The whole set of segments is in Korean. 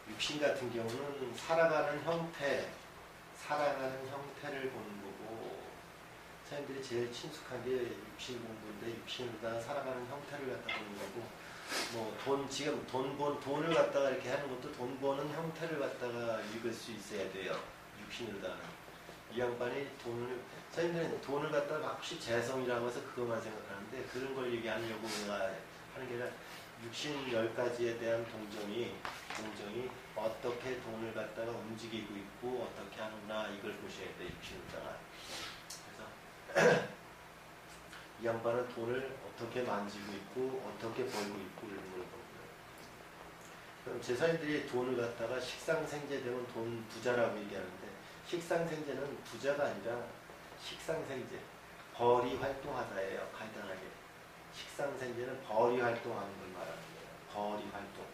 육신 같은 경우는 살아가는 형태를 보는 거고, 사람들이 제일 친숙한 게 육신 공부인데, 육신으로다가 살아가는 형태를 갖다 보는 거고, 뭐 지금 돈을 갖다가 이렇게 하는 것도 돈 버는 형태를 갖다가 읽을 수 있어야 돼요. 육신으로다가. 이 양반이 사람들은 돈을 갖다가 혹시 재성이라고 해서 그것만 생각하는데, 그런 걸 얘기하려고 내가 하는 게 아니라 육신 10가지에 대한 동정이 어떻게 돈을 갖다가 움직이고 있고 어떻게 하는구나, 이걸 보셔야 돼, 육신으로다가. 그래서 이 양반은 돈을 어떻게 만지고 있고 어떻게 벌고 있고 이런 걸 보고요. 그럼 제사님들이 돈을 갖다가 식상생제 되면 돈 부자라고 얘기하는데, 식상생제는 부자가 아니라 식상생제, 벌이 활동하다예요. 간단하게. 식상생제는 벌이 활동하는 걸 말하는 거예요. 벌이 활동.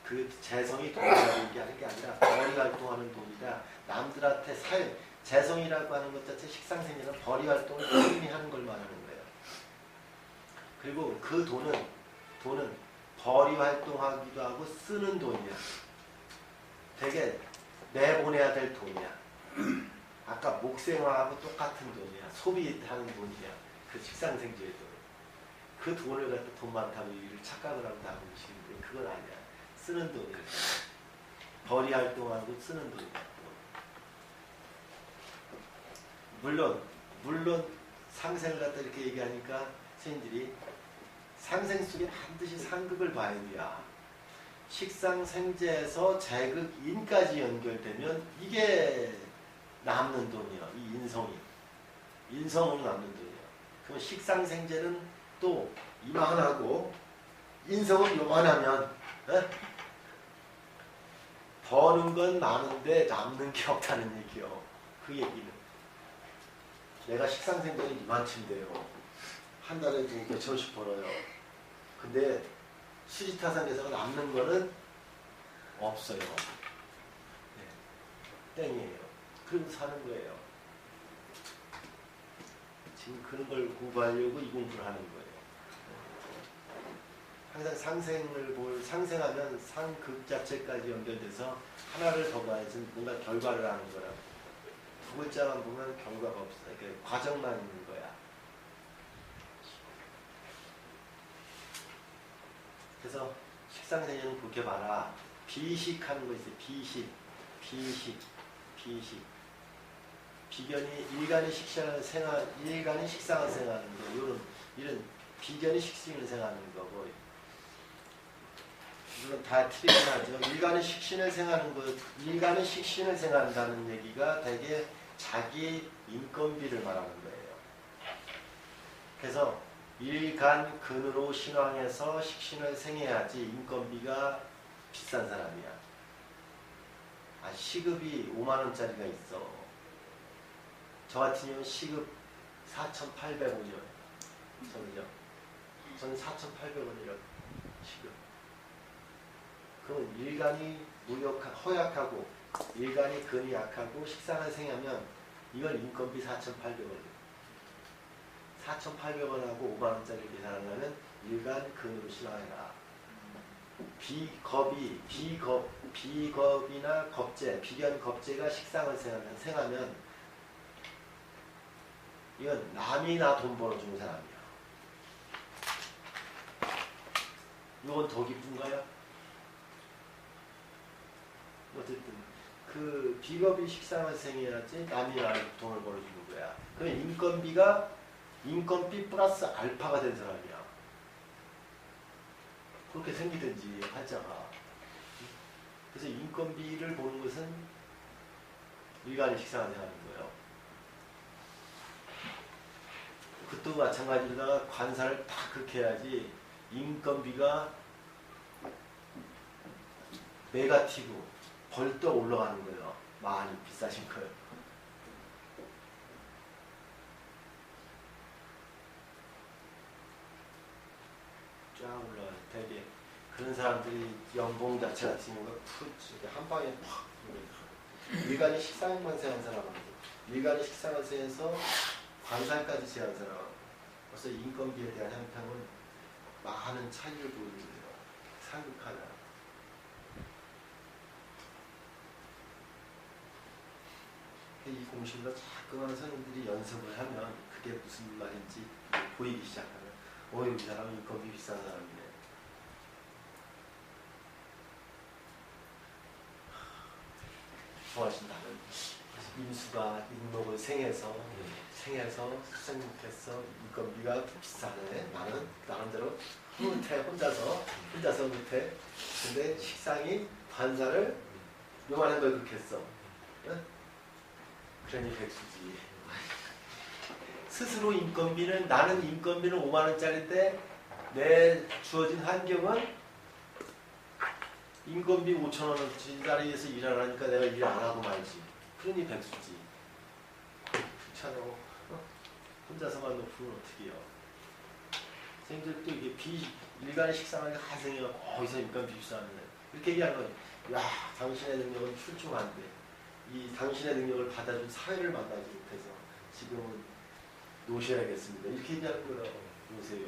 그 재성이 돈이라고 얘기하는 게 아니라 벌이 활동하는 돈이라, 남들한테 재성이라고 하는 것 자체, 식상생제는 벌이 활동을 꾸준히 하는 걸 말하는 거예요. 그리고 그 돈은 벌이 활동하기도 하고 쓰는 돈이야. 되게 내보내야 될 돈이야. 아까 목생화하고 똑같은 돈이야. 소비하는 돈이야. 그 식상생제의 돈. 그 돈을 갖다 돈 많다고 이를 착각을 하고 다니는 것인데, 그건 아니야. 쓰는 돈이야. 벌이 활동하고 쓰는 돈이야. 물론 상생을 갖다 이렇게 얘기하니까 스님들이 상생 속에 반드시 상극을 봐야 돼요. 식상생제에서 재극인까지 연결되면 이게 남는 돈이요. 이 인성으로 남는 돈이요. 그럼 식상생제는 또 이만하고 인성은 요만하면 버는 건 많은데 남는 게 없다는 얘기요. 그 얘기는 내가 식상생제는 이만치인데요. 한 달에 몇천원씩 벌어요. 근데 수지타산에서 남는 거는 없어요. 네. 땡이에요. 그러고 사는 거예요. 지금 그런 걸 공부하려고 이 공부를 하는 거예요. 항상 상생하면 상극 자체까지 연결돼서 하나를 더 봐야지 뭔가 결과를 하는 거라. 두 글자만 보면 결과가 없어요. 그러니까 과정만 있는 거야. 그래서 식상생제는 그렇게 봐라. 비식하는 거 있어요. 비식. 일간이 식상을 생각하는 거. 이런 비견이 식신을 생각하는 거고. 물론 다 틀리긴 하죠. 일간이 식신을 생각한다는 얘기가 되게 자기 인건비를 말하는 거예요. 그래서 일간근으로 신앙해서 식신을 생해야지 인건비가 비싼 사람이야. 시급이 5만원짜리가 있어. 저 같은 경우는 시급 4,800원이요. 저는 4,800원이라고 시급. 그럼 일간이 허약하고 일간이 근이 약하고 식상을 생하면 이건 인건비 4,800원. 4,800원하고 5만원짜리 계산을 하면 일간 근으로 신앙해라. 비겁이나 겁재, 비견 겁재가 식상을 생하면 이건 남이 나 돈 벌어주는 사람이야. 이건 더 기쁜가요? 어쨌든 그 비겁이 식상을 생해야지 남이 나를 돈을 벌어주는 거야. 그러면 인건비 플러스 알파가 된 사람이야. 그렇게 생기든지 팔자가. 그래서 인건비를 보는 것은 일간이 식상을 생하는 거예요. 그것도 마찬가지로다가 관사를 딱 그렇게 해야지 인건비가 네가티브 벌떡 올라가는 거예요. 많이 비싸신 거예요. 쫙 올라가요. 되게 그런 사람들이 연봉 자체 같은 경우가 한 방에 팍 일간이 식상만 세한 사람은 일간이 식상을 세해서 관상까지 세한 사람. 벌써 인건비에 대한 형평은 많은 차이를 보여줘요. 상극하다. 이 공식을 자꾸만 선생님들이 연습을 하면 그게 무슨 말인지 보이기 시작하면 이 사람은 인건비 비싼 사람이네. 좋아하신다면 인수가 인목을 생해서 수생목해서 인건비가 비싸네. 나는 나름대로 흐뭇해. 혼자서 흐뭇해. 근데 식상이 관사를 요만한 걸 그렇게 했어. 응? 그러니 백수지. 스스로 인건비는 나는 인건비는 5만 원짜리인데 내 주어진 환경은 인건비 5천 원짜리에서 일을 하니까 내가 일 안 하고 말지. 그러니 백수지. 그렇잖아. 혼자서만 높으면 어떻게 해요? 선생님들 또 이게 일간의 식상하게 가생해가 거기서 인건비 비싸는데 이렇게 얘기하는 거예요. 야, 당신의 능력은 출중한데 이 당신의 능력을 받아준 사회를 만나지 못해서 지금은 노셔야겠습니다. 이렇게 얘기하는 거예요. 노세요.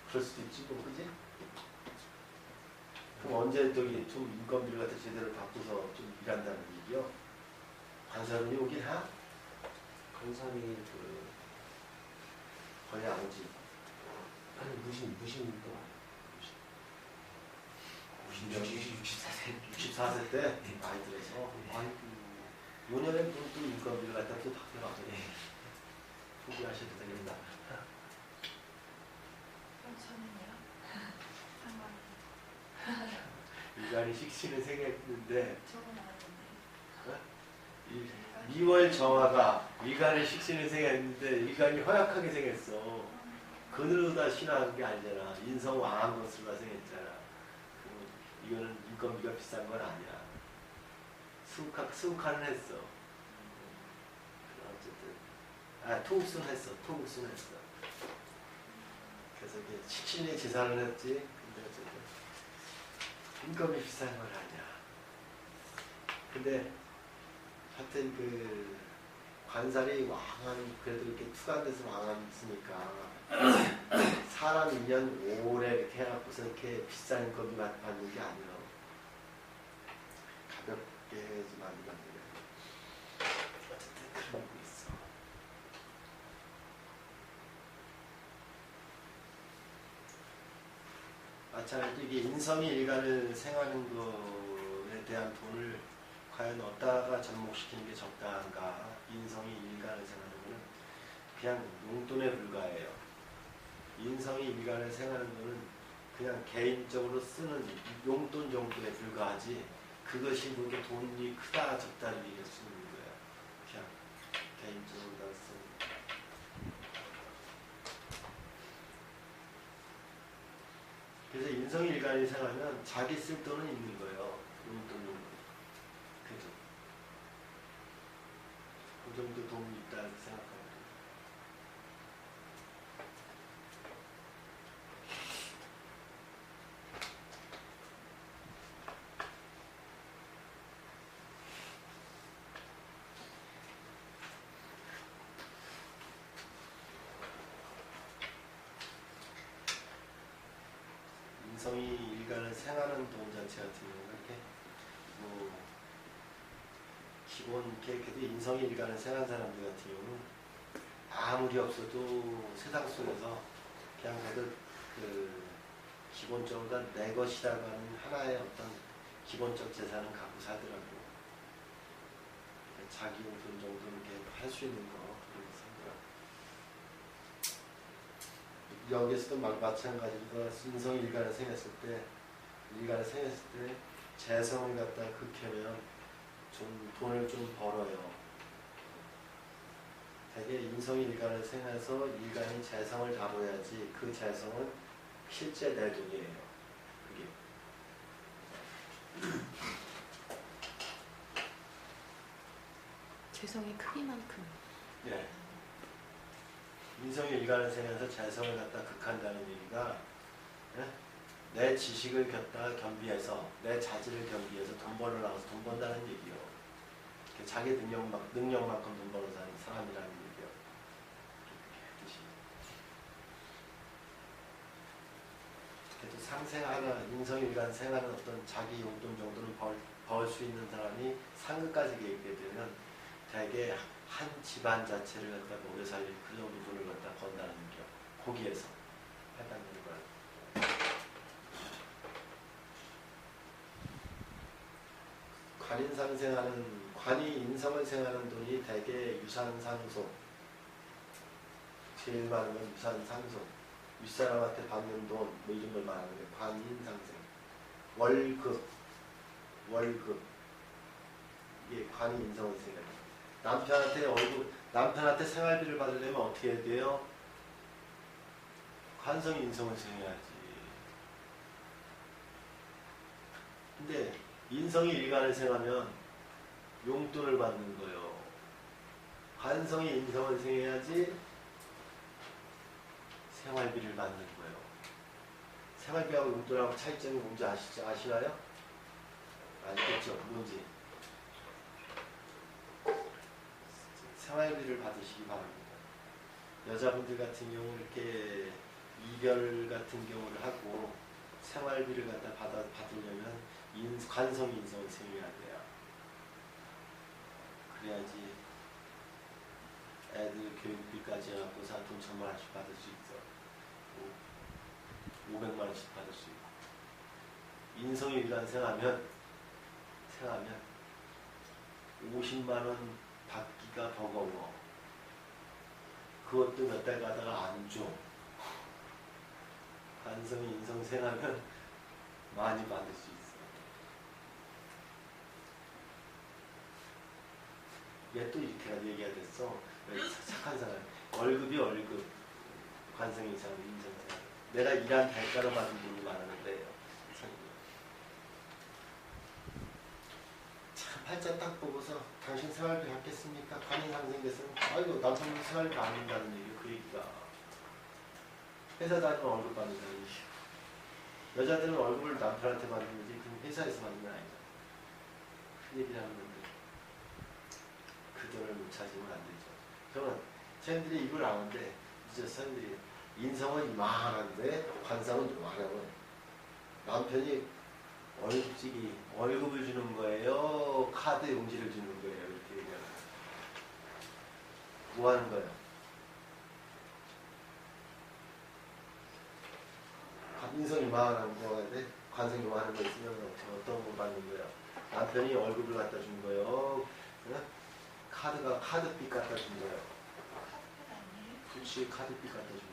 그럴 수도 있지, 뭐, 그지? 그럼 언제 저기 좀 인건비를 갖다 제대로 받고서 좀 일한다는 얘기요? 관사님이 오긴 하? 관사님이 거의 안 오지. 아니 무신도 64세 때 많이 들어서 요년에 또 인건비를 갖다 또 바뀌어가지고 포기하셔도 되겠다. 일간이 식신을 생겼는데 2월 정화가 일간의 식신을 생겼는데 일간이 허약하게 생겼어. 그늘로다 신화한 게 아니잖아. 인성 왕한 것으로다 생겼잖아. 이거는 인건비가 비싼 건 아니야. 수국하는 했어. 어쨌든 토국순 했어. 그래서 이게 식신의 제사를 했지. 근데 어쨌든 인건비 비싼 건 아니야. 근데 하여튼 그 관살이 왕한 그래도 이렇게 투간돼서 왕했으니까 사람 인연 오래 이렇게 해갖고서 이렇게 비싼 인건비 받는 게 아니라 가볍게 해야지 많이 받는 게 어쨌든 그런 거 있어. 마찬가지로 이게 인성이 일간을 생하는 거에 대한 돈을 과연 어디다가 접목시키는 게 적당한가? 인성이 일간을 생하는 거는 그냥 용돈에 불과해요. 인성이 일간을 생하는 거는 그냥 개인적으로 쓰는 용돈 정도에 불과하지 그것이 그렇게 돈이 크다 적다를 얘기할 수 있는 거예요. 그냥 개인적으로 다 쓰는. 그래서 인성이 일간을 생하면 자기 쓸 돈은 있는 거예요. 용돈. 그죠? 그 정도 도움이 있다고 생각합니다. 인성이 일간을 생하는 돈 자체 같은 경우는 이렇게 뭐 기본 이렇게 인성이 일간을 생한 사람들 같은 경우는 아무리 없어도 세상 속에서 그냥 그래도 그 기본적으로 다 내 것이라고 하는 하나의 어떤 기본적 재산은 갖고 살더라고. 자기 용돈 정도는 이렇게 할 수 있는 거 그렇게 살더라고. 여기에서도 마찬가지로 인성이 일간을 생겼을 때 재성을 갖다 극하면 좀 돈을 좀 벌어요. 되게 인성이 일간을 생해서 일간이 재성을 다뤄야지 그 재성은 실제 내 돈이에요. 그게. 재성의 크기만큼. 네. 인성이 일간을 생해서 재성을 갖다 극한다는 얘기가 네? 내 지식을 갖다 겸비해서 내 자질을 겸비해서 돈 벌러 나가서 돈 번다는 얘기요. 자기 능력만큼 돈 벌어 사는 사람이라는 얘기요. 뜻이. 상생하는 인성일간 생하는 어떤 자기 용돈 정도는 벌 수 있는 사람이 상급까지 계획되게 되면 대개 한 집안 자체를 갖다가 오래 살릴 그 정도 돈을 갖다 건다는 게 거기에서 해당되는 거예요. 관인상생하는 관이 인성을 생하는 돈이 대개 유산상속 제일 많은 건 유산상속 윗사람한테 받는 돈 뭐 이런 걸 말하는 게 관인상생 월급 이게 관이 인성을 생각해요. 남편한테 생활비를 받으려면 어떻게 해야 돼요? 관성이 인성을 생해야지. 근데 인성이 일간을 생하면 용돈을 받는 거예요. 관성이 인성을 생해야지 생활비를 받는 거예요. 생활비하고 용돈하고 차이점이 뭔지 아시나요? 알겠죠? 뭔지. 생활비를 받으시기 바랍니다. 여자분들 같은 경우 이렇게 이별 같은 경우를 하고 생활비를 갖다 받으려면 관성이 인성을 생겨야 돼요. 그래야지 애들 교육비까지 해갖고서 돈 1,000만 원씩 받을 수 있어. 500만 원씩 받을 수 있고. 인성이 일간 생하면 50만 원 받기가 버거워. 그것도 몇 달 가다가 안 줘. 관성이 인성 생하면 많이 받을 수 있어. 얘 또 이렇게 얘기가 됐어. 착한 사람. 월급이 월급. 관성이 인성 생각. 내가 일한 대가로 받은 돈이 말하는데 참 팔자 딱 보고서 당신 생활비 받겠습니까? 관인상생됐으면 아이고 남편은 생활비 안 준다는 얘기 그 얘기가 회사 다니면 월급 받는다는 얘기. 여자들은 월급을 남편한테 받는 거지 그럼 회사에서 받는 건 아니잖아. 그 얘기를 하는 건데 그 돈을 못 찾으면 안 되죠. 저는 쟤네들이 이걸 아는데 이제 선생님들이 인성은 이만한데 관상은 요만하고 남편이 월급을 주는 거예요? 카드 용지를 주는 거예요? 이렇게 얘기하는 거예요. 뭐 하는 거예요? 인성이 이만한 거인데 관성이 요만한 거 있으면 어떤 거 받는 거예요? 남편이 월급을 갖다 준 거예요? 카드빚 갖다 준 거예요? 그렇지, 카드빚 갖다 준 거지.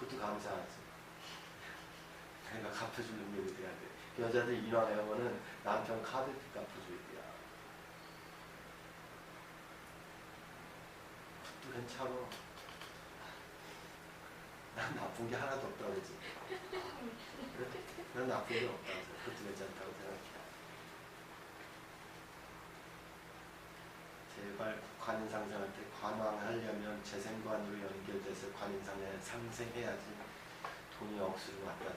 그것도 감사하지. 내가 갚아줄 능력이 돼야 돼. 여자들 이왕하는 거는 남편 카드빚 갚아줘야 돼. 그것도 괜찮아. 난 나쁜 게 하나도 없다고 그러지. 그래? 난 나쁜 게 없다고. 그것도 괜찮다고 생각해. 제발 관인상생한테 관왕하려면 재생관으로 연결돼서 관인상에 상생해야지 돈이 억수로 갖다 줘.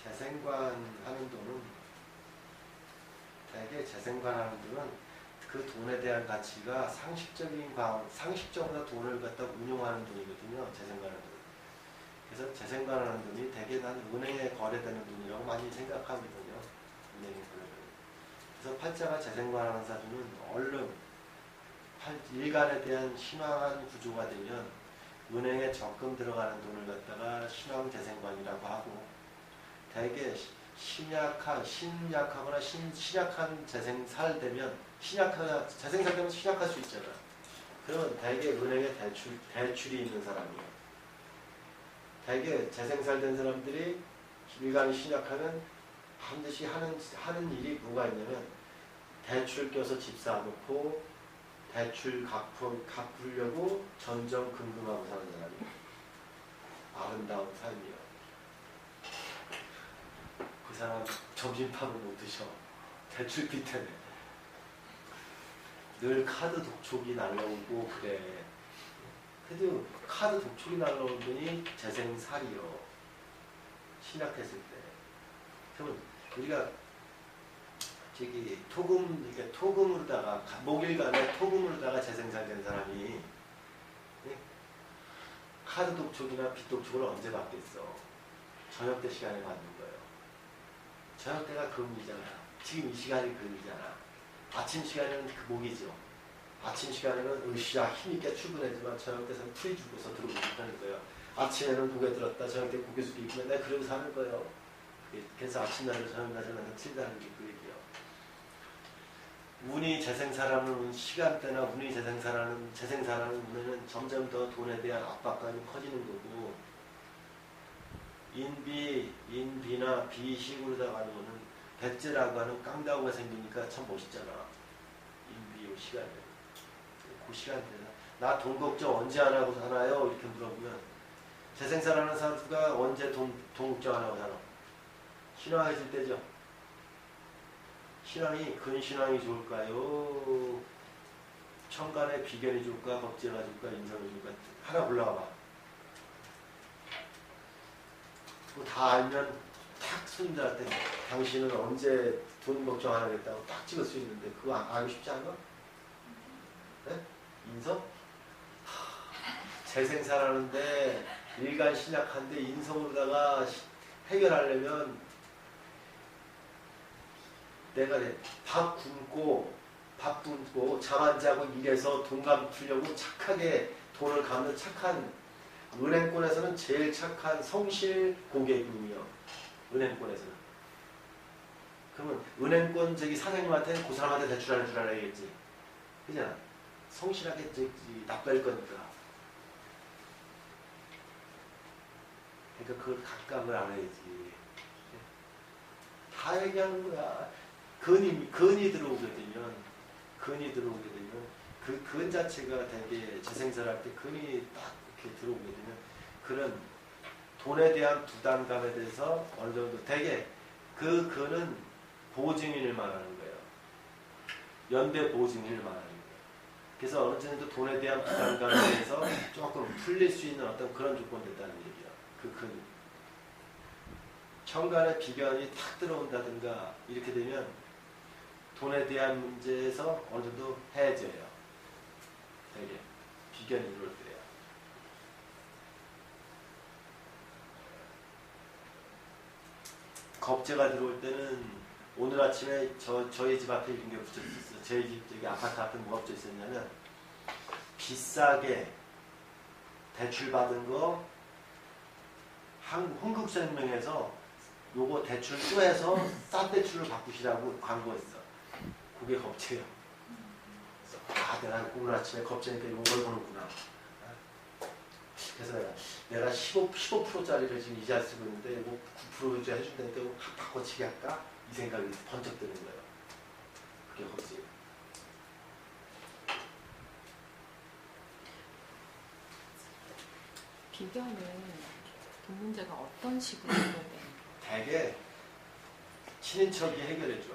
재생관 하는 돈은 대개 재생관 하는 돈은 그 돈에 대한 가치가 상식적으로 돈을 갖다 운용하는 돈이거든요. 재생관하는 돈. 그래서 재생관하는 돈이 대개 난 은행에 거래되는 돈이라고 많이 생각하거든요. 은행에 거래되는. 그래서 팔자가 재생관하는 사주는 얼른 일간에 대한 신황한 구조가 되면 은행에 적금 들어가는 돈을 갖다가 신황재생관이라고 하고 대개 신약하거나 신약한 재생살 되면 재생살 되면 신약할 수 있잖아. 그러면 대개 은행에 대출이 있는 사람이에요. 대개 재생살 된 사람들이 일간이 신약하면 반드시 하는 일이 뭐가 있냐면 대출 껴서 집 사놓고 대출 갚으려고 전전긍긍하고 사는 사람이에요. 아름다운 삶이요. 그 사람 점심밥을 못 드셔. 대출비 때문에. 늘 카드 독촉이 날라오고 그래. 그래도 카드 독촉이 날라오는 분이 재생살이요. 신약했을 때. 그러면 우리가 저기 토금, 이게 토금으로다가 목일간에 토금으로다가 재생산된 사람이 예? 카드 독촉이나 빚 독촉을 언제 받겠어? 저녁 때 시간에 받는 거예요. 저녁 때가 금이잖아. 지금 이 시간이 금이잖아. 아침 시간에는 금목이죠. 아침 시간에는 으쌰 힘있게 출근하지만 저녁 때는 풀이 주고서 들어오고 싶다는 거예요. 아침에는 고개 들었다 저녁 때 고개 숙이고 내가 그러고 사는 거예요. 그래서 아침 날로 저녁 날로 항상 틀다는 게 그 얘기예요. 운이 재생사라는 시간대나 운이 재생사라는 운에는 점점 더 돈에 대한 압박감이 커지는 거고, 인비나 비식으로다가 하는 거는 백제라고 하는 깡다구가 생기니까 참 멋있잖아. 인비 시간에. 그 시간대나 나 돈 걱정 언제 안 하고 사나요? 이렇게 물어보면 재생사라는 사람가 언제 돈 걱정 안 하고 살아? 신앙해질 때죠. 신앙이 근신앙이 좋을까요? 천간의 비견이 좋을까? 겁재가 좋을까? 인성이 좋을까? 하나 골라봐. 그거 다 알면 탁 손님들한테 당신은 언제 돈 걱정 안 하겠다고 딱 찍을 수 있는데 그거 알고 싶지 않아? 네? 인성? 재생사라는데 일간 신약한데 인성으로다가 해결하려면 내가 밥 굶고 잠 안 자고 일해서 돈 갚으려고 착하게 돈을 갚는 착한 은행권에서는 제일 착한 성실 고객이요. 은행권에서는. 그러면 은행권 저기 사장님한테는 그 사람한테 대출하는 줄 알아야겠지. 그잖아. 성실하게 납부할 거니까. 그러니까 그걸 각각을 알아야지. 다 얘기하는 거야. 근이 들어오게 되면 그 근 자체가 되게 재생산할 때 근이 딱 이렇게 들어오게 되면 그런 돈에 대한 부담감에 대해서 어느 정도 되게 그 근은 보증인을 말하는 거예요. 연대 보증인을 말하는 거예요. 그래서 어느 정도 돈에 대한 부담감에 대해서 조금 풀릴 수 있는 어떤 그런 조건 됐다는 얘기야. 그 근. 천간에 비견이 탁 들어온다든가 이렇게 되면 돈에 대한 문제에서 어느 정도 해져요. 되게 비견이 들어올 때요. 겁재가 들어올 때는 오늘 아침에 저희 집 앞에 이런 게 붙여 있었어요. 저희 집 저기 아파트 앞에 뭐가 붙여 있었냐면 비싸게 대출 받은 거 흥국생명에서 요거 대출 또 해서 싼 대출로 바꾸시라고 광고했어. 그게 겁재야. 내가 오늘 아침에 겁재니까 이걸 보는구나. 그래서 내가 15%짜리를 지금 이자 쓰고 있는데 뭐 9% 이자 해준다니까 이거 바꿔치기 할까? 이 생각이 번쩍 드는 거예요. 그게 겁재예요. 비견은 돈 문제가 어떤 식으로 해결돼요? 대개 친인척이 해결해줘.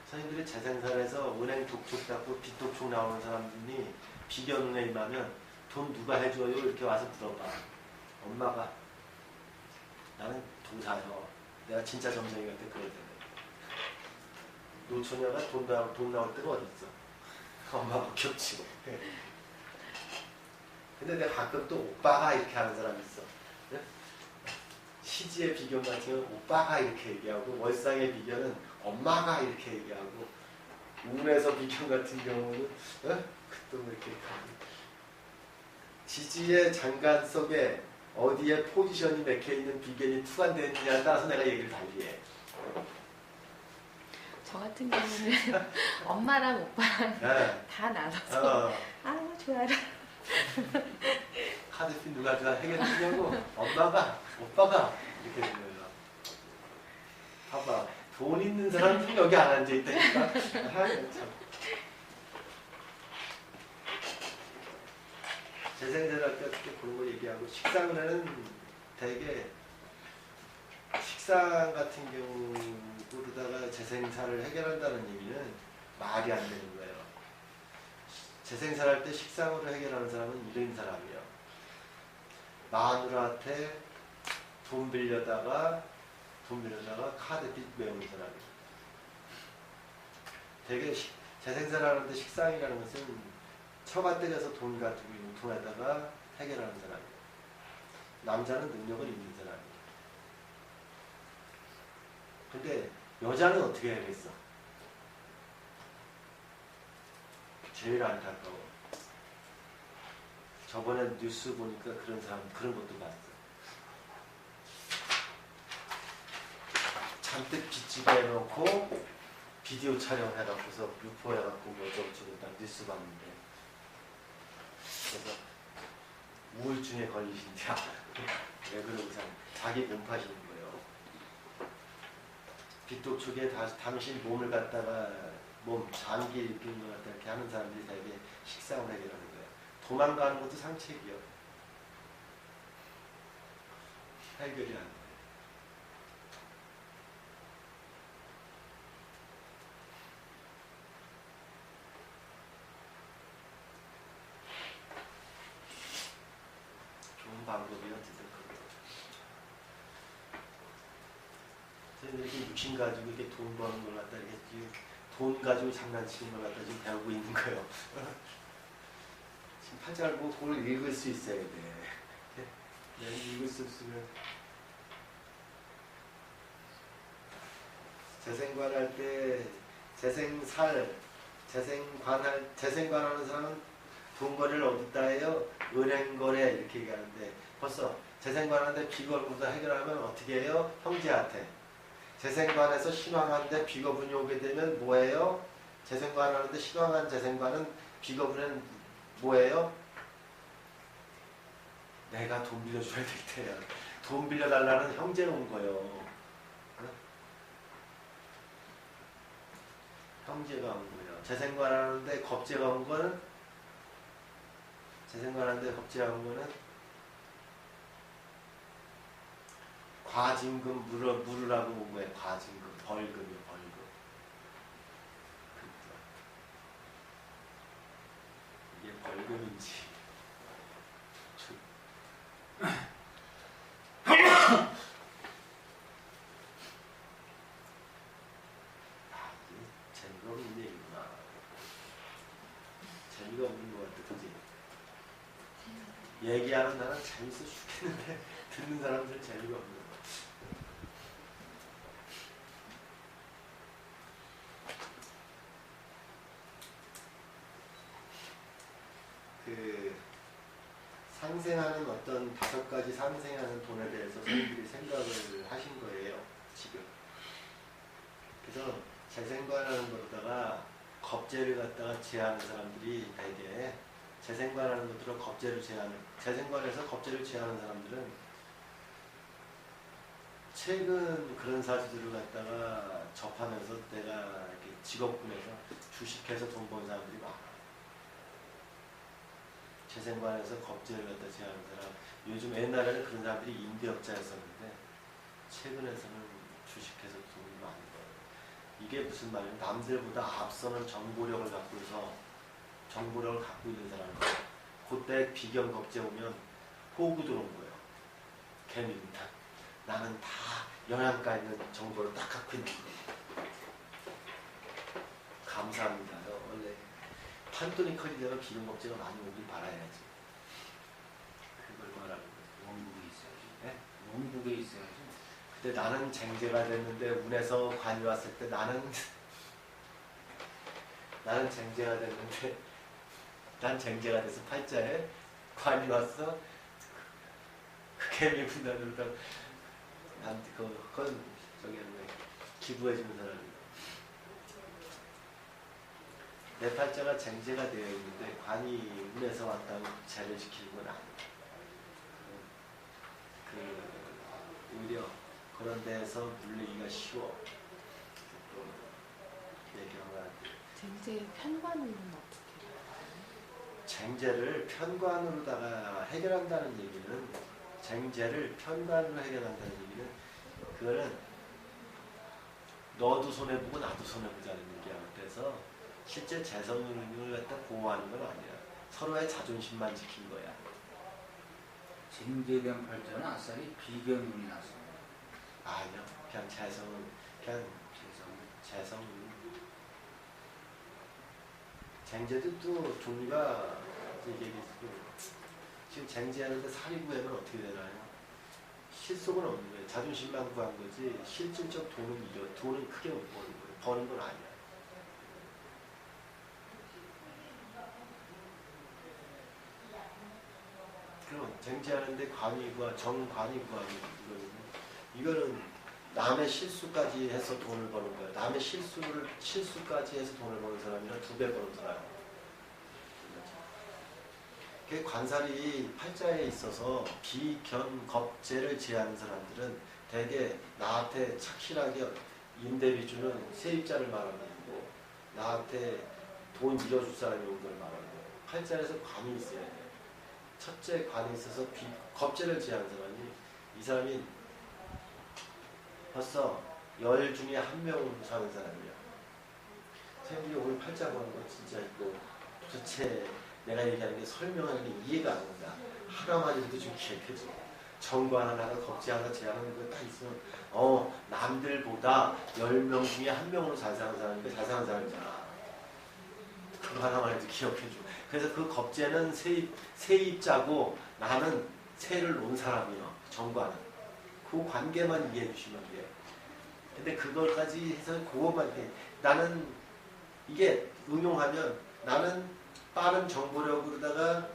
선생님들이 재생산에서 은행 독촉 받고 빚 독촉 나오는 사람들이 비견운에 임하면 돈 누가 해줘요? 이렇게 와서 물어봐. 엄마가. 나는 동사요. 내가 진짜 점쟁이 같아 그럴 때는. 노처녀가 돈 나올 때가 어딨어. 엄마가 겹치고. 근데 내가 가끔 또 오빠가 이렇게 하는 사람이 있어. 시지의 비견 같은 경우는 오빠가 이렇게 얘기하고 월상의 비견은 엄마가 이렇게 얘기하고 운에서 비견 같은 경우는 또 이렇게 하고 지지의 장간 속에 어디에 포지션이 맥혀있는 비견이 투과되어 있느냐에 따라서 내가 얘기를 달리해. 저 같은 경우는 엄마랑 오빠랑 네. 다 나눠서 아우 좋아라. 카드핀 누가 해결해주냐고 엄마가 오빠가 이렇게 된 거예요. 봐봐 돈 있는 사람들이 여기 안 앉아있다니까. 참. 재생산할 때 어떻게 그런 거 얘기하고 식상은에는 되게 식상 같은 경우로다가 재생산을 해결한다는 얘기는 말이 안 되는 거예요. 재생산할 때 식상으로 해결하는 사람은 이런 사람이에요. 마누라한테 돈 빌려다가 돈 빌려다가 카드빚 메우는 사람이. 되게 재생산하는데 식상이라는 것은 처가댁에서 돈 가지고 융통하다가 해결하는 사람이에요. 남자는 능력을 있는 사람이에요. 근데 여자는 어떻게 해야겠어? 제일 안타까워. 저번에 뉴스 보니까 그런 사람, 그런 것도 봤어. 잔뜩 빚지게 해놓고 비디오 촬영해갖고서 유포해갖고 뭐 어쩌고저쩌고 딱 뉴스 봤는데, 그래서 우울증에 걸리신다. 왜 그러고 자기 몸파시는 거예요. 빚독촉에 당신 몸을 갖다가 장기 일으키는 것 같다 이렇게 하는 사람들이 되게 식상을 해결하는 거예요. 도망가는 것도 상책이요. 해결이 안 돼요. 좋은 방법이요, 어쨌든 그거. 이렇게 육신 가지고 이렇게 돈 버는 걸 갖다 이렇게 돈 가지고 장난치는 걸 갖다 지금 배우고 있는 거예요. 지금 하지 말고 그걸 읽을 수 있어야 돼. 읽을 수 없으면 재생관할 때 재생관하는 사람은 돈거래를 어디다 해요? 은행거래 이렇게 얘기하는데 벌써 재생관하는데 비거보다 해결하면 어떻게 해요? 형제한테. 재생관에서 신황하는데 비거분이 오게 되면 뭐예요? 재생관하는데 신황한 재생관은 비거분은 뭐예요? 내가 돈 빌려줘야 될 때야. 돈 빌려달라는 형제가 온 거예요. 형제가 온 거예요. 재생관하는데 겁제가 온 거는 과징금 물으라고 온 거예요. 과징금, 벌금이요, 벌금. 이게 벌금인지. 재미가 없는 얘기구나. 재미가 없는 것 같아, 그지? 얘기하는 나는 재밌어 죽겠는데 듣는 사람들은 재미가 없는 것 같아. 상생하는 어떤 5가지 상생하는 돈에 대해서 선생님들이 생각을 하신 거예요, 지금. 그래서 재생관하는 것다가 겁제를 갖다가 제하는 사람들이 되게 재생관하는 것들로 겁제를 제하는, 재생관에서 겁제를 제하는 사람들은 최근 그런 사주들을 갖다가 접하면서 내가 이렇게 직업군에서 주식해서 돈 번 사람들이 많아. 재생관에서 겁제를 갖다 제하는 사람. 요즘 옛날에는 그런 사람들이 임대업자였었는데 최근에서는 주식해서 돈이 많이 벌어요. 이게 무슨 말이에요? 남들보다 앞서는 정보력을 갖고 있는 사람이에요. 그때 비경 겁제 오면 호구 들어온 거예요. 개미입니다. 나는 다 영양가 있는 정보를 딱 갖고 있는 거예요. 감사합니다. 원래 판돈이 커지려면 비경 겁제가 많이 오길 바라야지. 그걸 말하는 거예요. 원국에 있어야지. 네? 원국에 있어야지. 근데 나는 쟁제가 됐는데 운에서 관이 왔을 때 나는 쟁제가 됐는데 난 쟁제가 돼서 팔자에 관이 왔어. 그 개미 분단으로 난 그건 저기 기부해주는 사람이야. 내 팔자가 쟁제가 되어 있는데 관이 운에서 왔다고 죄를 지키는 건 아니야. 오히려 그런 데에서 물리기가 쉬워. 쟁제의 편관으로는 어떻게 해요? 쟁제를 편관으로다가 해결한다는 얘기는, 쟁제를 편관으로 해결한다는 얘기는, 그거는 너도 손해보고 나도 손해보자는 얘기야. 그래서 실제 재성을 갖다 보호하는 건 아니야. 서로의 자존심만 지킨 거야. 쟁제된 팔자는 아싸리 비견운이 났어. 아니요. 그냥 재성은 그냥 재성. 쟁제도 또 종류가 이게 지금 쟁제하는데 사리 구하면 어떻게 되나요? 실속은 없는 거예요. 자존심만 구한 거지 실질적 돈은 크게 못 버는 거예요. 버는 건 아니야. 그럼 쟁제하는데 관이구와 정관이구와 이거는 남의 실수까지 해서 돈을 버는 거예요. 남의 실수까지 해서 돈을 버는 사람이랑 2배 버는 사람. 그 관살이 팔자에 있어서 비견겁제를 제하는 사람들은 대개 나한테 착실하게 임대비 주는 세입자를 말하는 거고 나한테 돈 밀어줄 사람이 온 걸 말하는 거예요. 팔자에서 관이 있어야 돼요. 첫째 관이 있어서 겁제를 제하는 사람이 이 사람이 벌써 10 중에 1명 사는 사람이야. 선생님이 오늘 팔자 보는 거 진짜 있고 도대체 내가 얘기하는 게 설명하는 게 이해가 안 된다. 하나만 해도 좀 기억해줘. 정관 하나가 겁제 하나 제하는 거 딱 있으면 남들보다 10명 중에 1명으로 잘 사는 사람이니까 잘 사는 사람이잖아. 그거 하나만 해도 기억해줘. 그래서 그 겁제는 세입자고 나는 세를 놓은 사람이요. 정관은. 그 관계만 이해해 주시면 돼요. 근데 그걸까지 해서 그것만 이렇게 나는 이게 응용하면 나는 빠른 정보력으로다가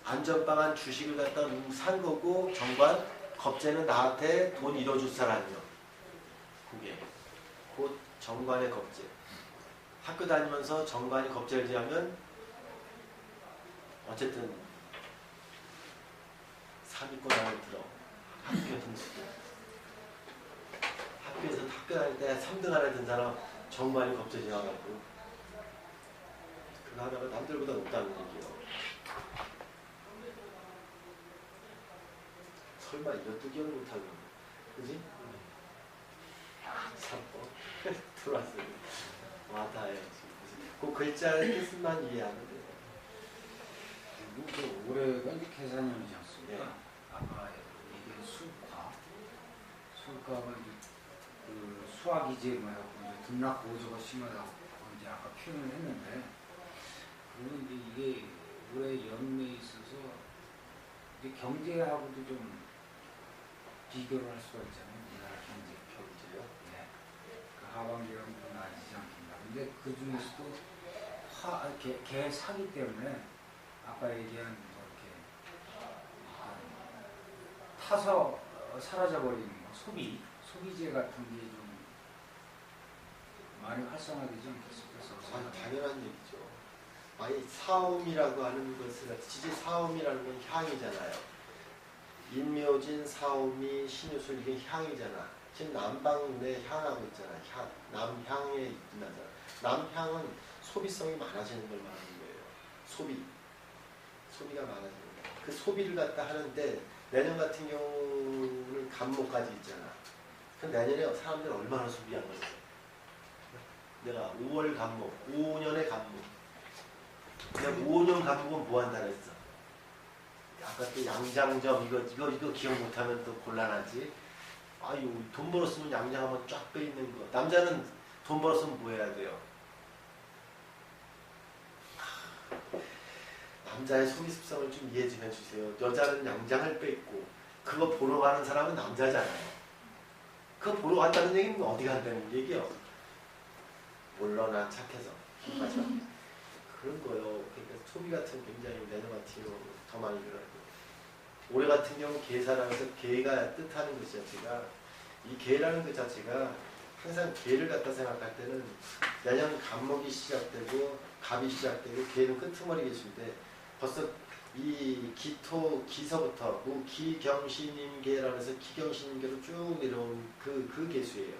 안전빵한 주식을 갖다 산 거고 정관 겁제는 나한테 돈 잃어줄 사람이요. 그게 곧 정관의 겁제. 학교 다니면서 정관이 겁제를 제하면 어쨌든 상위권 안에 들어. 학교 등수도. 학교에서 학교 다닐 때 3등 안에 든 사람 정관이 겁제 제하고 그거 하다가 남들보다 높다는 얘기예요. 설마 이것도 기억 못하고 그지? 3번 들어왔어요. 와다예요. 그 글자의 뜻만 이해하면 돼요. 그 올해가 이제 계산년이지 않습니까? 네. 아까 얘기한 수가가 이제 그 수학이제 뭐하고 이제 등락 보조가 심하다고 이제 아까 표현을 했는데 그러면 이제 이게 올해 연매에 있어서 이제 경제하고도 좀 비교를 할 수가 있잖아요. 우리나라 경제요. 네. 그 하반기랑 좀 나아지지 않겠나. 근데 그 중에서도 개 사기 때문에 아까 얘기한 뭐 이렇게 타서 사라져버리는 뭐 소비재 같은 게 좀 많이 활성화되지 않겠습니까? 아니, 당연한 얘기죠. 아니 사음이라고 하는 것은 지지 사음이라는 건 향이잖아요. 인묘진, 사오미, 신유술 이게 향이잖아. 지금 남방에 향하고 있잖아. 남향에 있나잖아. 남향은 소비성이 많아지는 걸 말하는 거예요. 소비가 많아지는 거예요. 그 소비를 갖다 하는데 내년 같은 경우는 간목까지 있잖아. 그 내년에 사람들이 얼마나 소비한 거지? 내가 5월 간목, 5년의 간목. 내가 5년 간목은 뭐 한다 그랬어? 아까 또 양장점 이거 기억 못하면 또 곤란하지. 아유 돈 벌었으면 양장하면 쫙 빼있는 거. 남자는 돈 벌었으면 뭐 해야 돼요? 남자의 소비 습성을 좀 이해 좀 해주세요. 여자는 양장을 빼있고 그거 보러 가는 사람은 남자잖아요. 그거 보러 간다는 얘기는 어디 간다는 얘기요? 몰라나 착해서 맞아. 그런 거요. 그러니까 소비 같은 굉장히 내년 같은 경우 더 많이 일어나고 올해 같은 경우 개사라고 해서 개가 뜻하는 것 자체가 이 개라는 것 자체가 항상 개를 갖다 생각할 때는 내년 간목이 시작되고 갑이 시작되고 개는 끄트머리 계신데 벌써 이 기서부터 기경신임계라고 해서 기경신임계로 쭉 내려온 그 개수예요.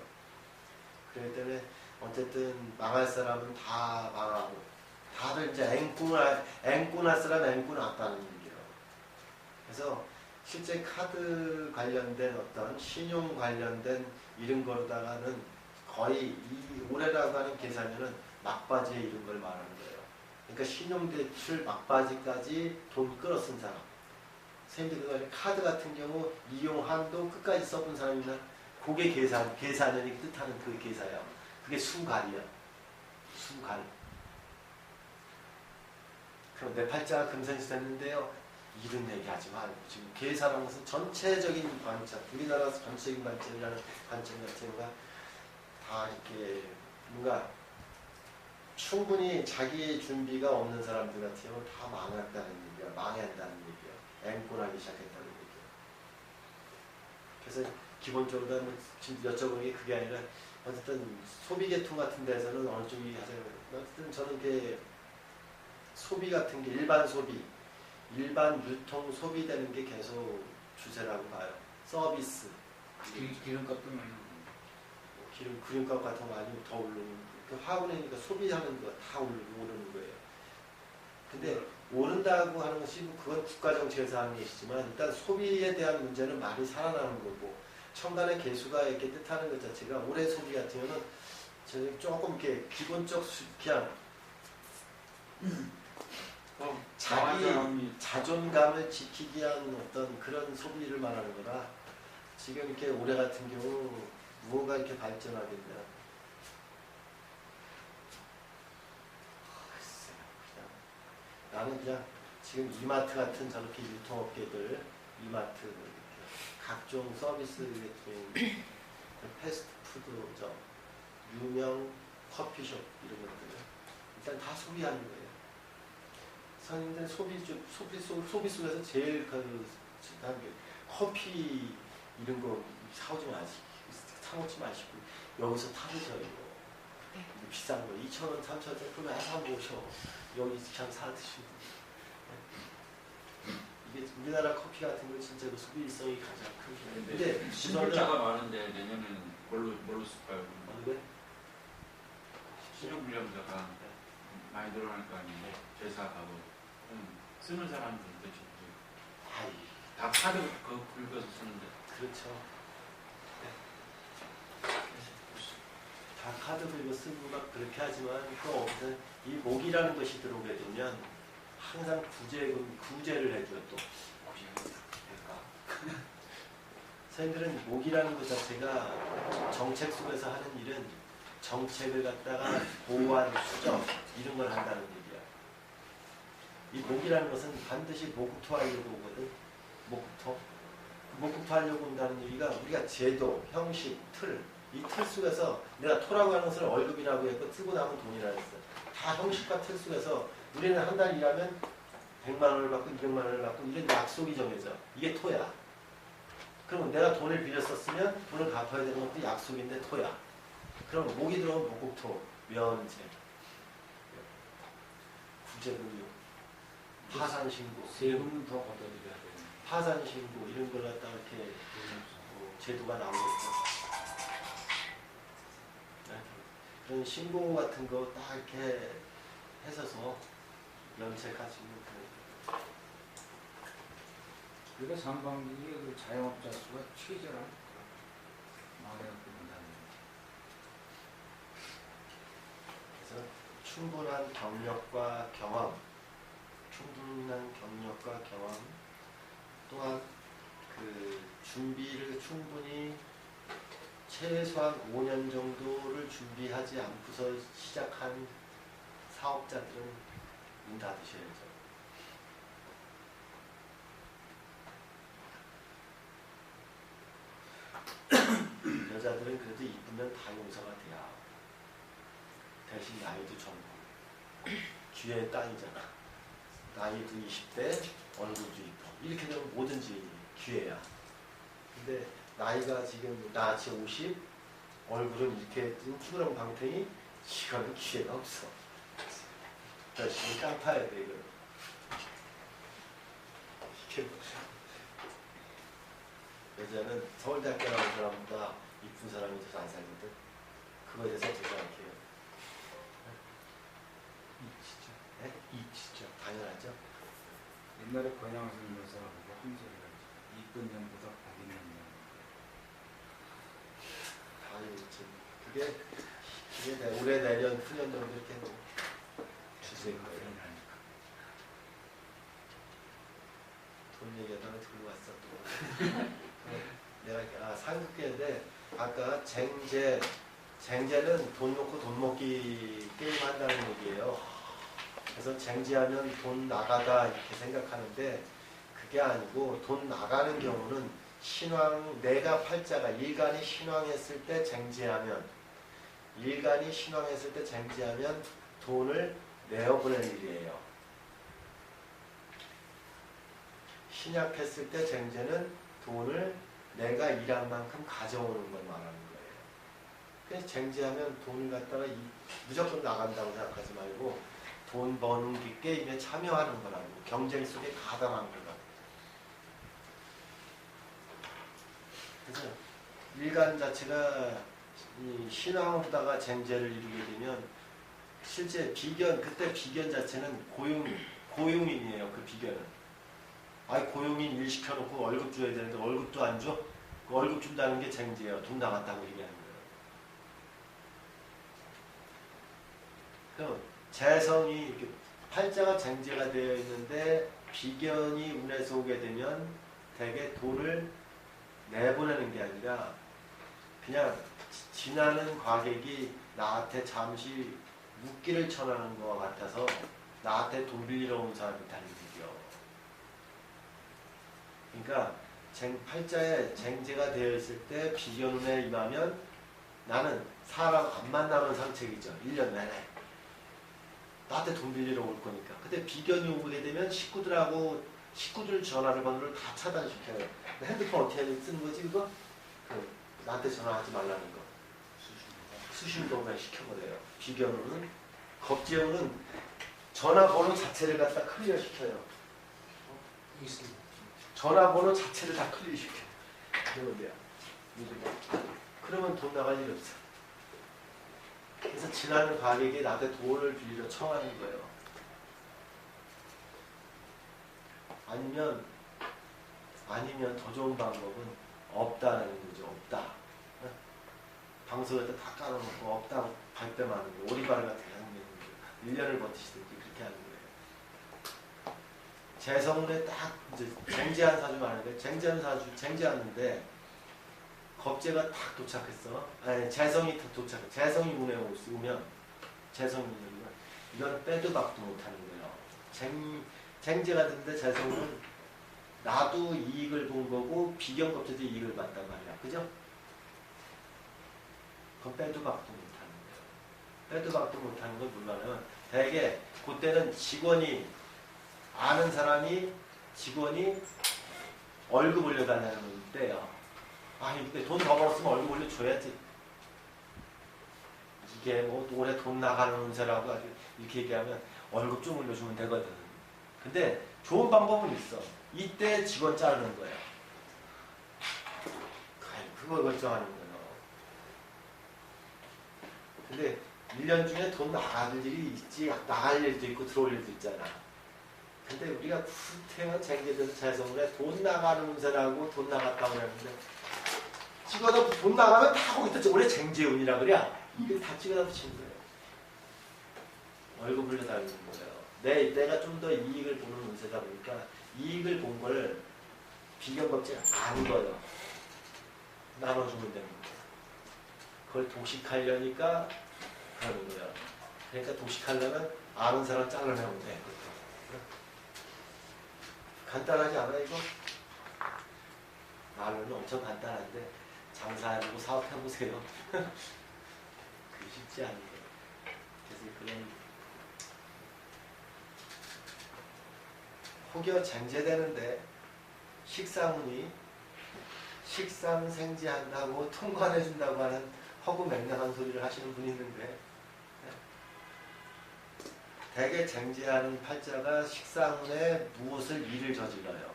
그렇기 때문에 어쨌든 망할 사람은 다 망하고 다들 이제 앵꾼할 사람 앵꾼 왔다는 얘기예요. 그래서 실제 카드 관련된 어떤 신용 관련된 이런 거로다가는 거의 이 올해라고 하는 계산에는 막바지에 이런 걸 말하는 거예요. 그러니까 신용대출 막바지까지 돈 끌어 쓴 사람. 선생님들 그거 카드 같은 경우 이용 한도 끝까지 써본 사람이나 그게 계산연이 뜻하는 그 계사야. 그게 수갈이야. 수갈. 그럼 내 팔자가 금생수 됐는데요. 이런 얘기 하지 말고 지금 계사라는 것은 전체적인 관점, 우리나라 전체적인 관점이라는 관점 자체가 다 이렇게 뭔가 충분히 자기의 준비가 없는 사람들 같은 경우는 다 망했다는 얘기야. 망한다는 얘기야. 앵꼬나기 시작했다는 얘기야. 그래서 기본적으로 뭐 지금 여쭤보는 게 그게 아니라 어쨌든 소비계통 같은 데서는 어느 쪽이 가장 어쨌든 저는 그 소비 같은 게 일반 소비, 일반 유통 소비되는 게 계속 주세라고 봐요. 서비스. 기름값도 많이 기름값 같은 거 많이 더 오르는 그 화분이니까 소비하는 거 다 오르는 거예요. 근데 오른다고 하는 것이 그건 국가 정책에서 하는 것이지만 일단 소비에 대한 문제는 많이 살아나는 거고 첨단의 개수가 이렇게 뜻하는 것 자체가 올해 소비 같은 경우는 저는 조금 이렇게 기본적 그냥 자기 자존감을 지키기 위한 어떤 그런 소비를 말하는 거라 지금 이렇게 올해 같은 경우 무엇가 이렇게 발전하겠냐. 나는 그냥 지금 이마트 같은 저렇게 유통업계들, 이마트, 각종 서비스 같은 패스트푸드점, 유명 커피숍 이런 것들을 일단 다 소비하는 거예요. 선생님들 소비 속에서 제일 한 게 커피 이런 거 사오지 마시고 사먹지 마시고 여기서 타드셔요. 네. 비싼 거 2,000원, 3,000원 그럼 왜 사먹으셔. 여기 그냥 사 드시고. 이게 우리나라 커피 같은 건 진짜 그 소비성이 가장 큰. 근데 실물자가 많은데 내년에는 뭘로 쓸까요? 왜? 실용불량자가 많이 늘어날 거 아니에요. 제사하고 쓰는 사람들 도대체 아이, 다 카드 긁어서 쓰는데. 그렇죠. 다 카드 긁어 쓰고 막 그렇게 하지만 또 없는 이 목이라는 것이 들어오게 되면 항상 구제를 해줘요. 또 구제가 선생님들은 목이라는 것 자체가 정책 속에서 하는 일은 정책을 갖다가 보완, 수정 이런 걸 한다는 얘기야. 이 목이라는 것은 반드시 목토하려고 오거든. 목토. 목토 하려고 온다는 얘기가 우리가 제도, 형식, 틀, 이 틀 속에서 내가 토라고 하는 것을 월급이라고 했고 뜨고 나면 돈이라 했어. 다 형식과 틀 속에서 우리는 한 달 일하면 100만 원을 받고 200만 원을 받고 이런 약속이 정해져. 이게 토야. 그럼 내가 돈을 빌렸었으면 돈을 갚아야 되는 것도 약속인데 토야. 그럼 목이 들어오면 목국토, 면제, 구제금융, 파산신고, 세금은 더 걷어들여야 되는 파산신고 이런 걸 갖다가 이렇게 제도가 나오고 있죠. 그런 신고 같은 거 딱 이렇게 해서서 연체할 수 있는 그런. 그러니까 상반기에 그 자영업자 수가 최저라는 말해갖고 본다는 그래서 충분한 경력과 경험, 또한 그 준비를 충분히 최소한 5년 정도를 준비하지 않고서 시작한 사업자들은 문 닫으셔야죠. 여자들은 그래도 이쁘면 다 용서가 돼야. 대신 나이도 젊고 기회의 땅이잖아. 나이도 20대, 얼굴도 이뻐. 이렇게 되면 뭐든지 기회야. 근데 나이가 지금 나같이 50, 얼굴은 이렇게 쭈그렁 방탱이, 이거는 기회가 없어. 열심히 깡파야 돼, 이거. 이게 여자는 서울대학교 나온 사람보다 이쁜 사람이 더 잘 살거든. 그거에 대해서 어떻게 생각해요? 이치죠. 네? 이치죠. 당연하죠. 옛날에 권양승 여사가 그게 한 소리가 있죠. 이쁜 년보다 복이 있는 년. 아유, 그게 올해 내년 후년 정도 이렇게 뭐 주세요. 돈 얘기하다가 들고 왔어 또. 내가 상급계인데 아까 쟁제는 돈 놓고 돈 먹기 게임 한다는 얘기예요. 그래서 쟁제하면 돈 나가다 이렇게 생각하는데 그게 아니고 돈 나가는 경우는 신왕, 내가 팔자가 일간이 신왕했을 때 쟁제하면 돈을 내어보낼 일이에요. 신약했을 때 쟁제는 돈을 내가 일한 만큼 가져오는 걸 말하는 거예요. 그래서 쟁제하면 돈을 갖다가 무조건 나간다고 생각하지 말고 돈 버는 게 게임에 참여하는 거라고, 경쟁 속에 가담한 거라고. 그래서 일간 자체가 이 신왕으로다가 쟁제를 이루게 되면 실제 그때 비견 자체는 고용인이에요. 그 비견은. 고용인 일 시켜놓고 월급 줘야 되는데 월급도 안 줘? 그 월급 준다는 게 쟁제예요. 돈 나갔다고 얘기하는 거예요. 그럼 재성이 이렇게 팔자가 쟁제가 되어 있는데 비견이 운에서 오게 되면 대개 돈을 내보내는 게 아니라 그냥 지나는 과객이 나한테 잠시 묵기를 청하는 것 같아서 나한테 돈 빌리러 온 사람이 있다는 얘기죠. 그러니까 팔자에 쟁제가 되어 있을 때 비견운에 임하면 나는 사람 안 만나는 상책이죠. 1년 내내. 나한테 돈 빌리러 올 거니까. 근데 비견이 오게 되면 식구들 전화를 번호를 다 차단시켜요. 핸드폰 어떻게 쓰는 거지 그거? 나한테 전화하지 말라는 거. 수신도만 시켜버려요. 비견운은. 겁재운은 전화번호 자체를 갖다 클리어 시켜요. 전화번호 자체를 다 클리어 시켜요. 그러면 돈 나갈 일이 없어. 그래서 지나는 가격에 나한테 돈을 빌리러 청하는 거예요. 아니면 더 좋은 방법은 없다는 거죠. 없다. 방송에다 다 깔아놓고 없다고 발뺌하는 거. 오리발 같은 게 하는 거. 1년을 버티시든지 그렇게 하는 거예요. 재성운에 딱 이제 쟁제한 사주 말하는데 쟁제하는데 겁재가 딱 도착했어. 재성이 도착해. 재성이 운에 오면 이건 빼도 박도 못하는 거예요. 쟁제가 됐는데 재성은 나도 이익을 본 거고 비견겁제도 이익을 봤단 말이야. 그죠? 그건 빼도 박도 못하는 거예요. 빼도 박도 못하는 건 물론은 대개 그때는 아는 사람이 직원이 월급 올려달라는 때요. 이때 돈 더 벌었으면 월급 올려줘야지. 이게 뭐 올해 돈 나가는 운세라고 아주 이렇게 얘기하면 월급 좀 올려주면 되거든. 근데 좋은 방법은 있어. 이때 직원 자르는 거예요. 그걸 결정하는 거예요. 근데 1년 중에 돈 나갈 일이 있지, 나갈 일도 있고 들어올 일도 있잖아. 근데 우리가 태어난 쟁제돼서 재성운에 돈 나가는 운세라고 돈 나갔다고 그러는데 찍어다 돈 나가면 다 거기다 올해 쟁제운이라 그래. 이걸 다 찍어다 붙이는 거예요. 월급 올려달라는 거예요. 내가 좀 더 이익을 보는 운세다 보니까 이익을 본 걸 비견겁제가 안 거예요. 나눠주면 되는 거예요. 그걸 독식하려니까 그러는 거예요. 그러니까 독식하려면 아는 사람 잘라내면 돼. 간단하지 않아 이거? 말로는 엄청 간단한데 장사해보고 사업해보세요. 그게 쉽지 않은 거예요. 그래서 그런 혹여 쟁제되는데 식상운이 식상생지한다고 통관해준다고 하는 허구맹랑한 소리를 하시는 분이 있는데 대개 쟁제하는 팔자가 식상운에 무엇을 일을 저질러요.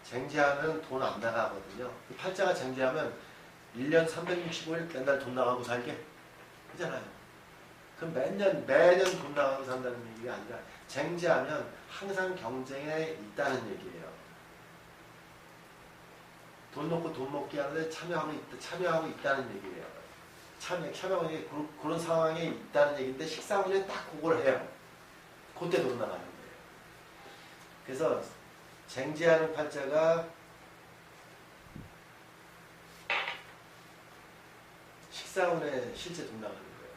쟁제하면 돈 안 나가거든요. 팔자가 쟁제하면 1년 365일 맨날 돈 나가고 살게? 그잖아요. 그럼 매년 돈 나가고 산다는 얘기가 아니라 쟁제하면 항상 경쟁에 있다는 얘기예요. 돈 놓고 돈 먹기 하는데 참여하고 있다는 얘기예요. 참여하고 그런 상황에 있다는 얘기인데 식상운에 딱 그걸 해요. 그때 돈 나가는 거예요. 그래서 쟁제하는 팔자가 식상운에 실제 돈 나가는 거예요.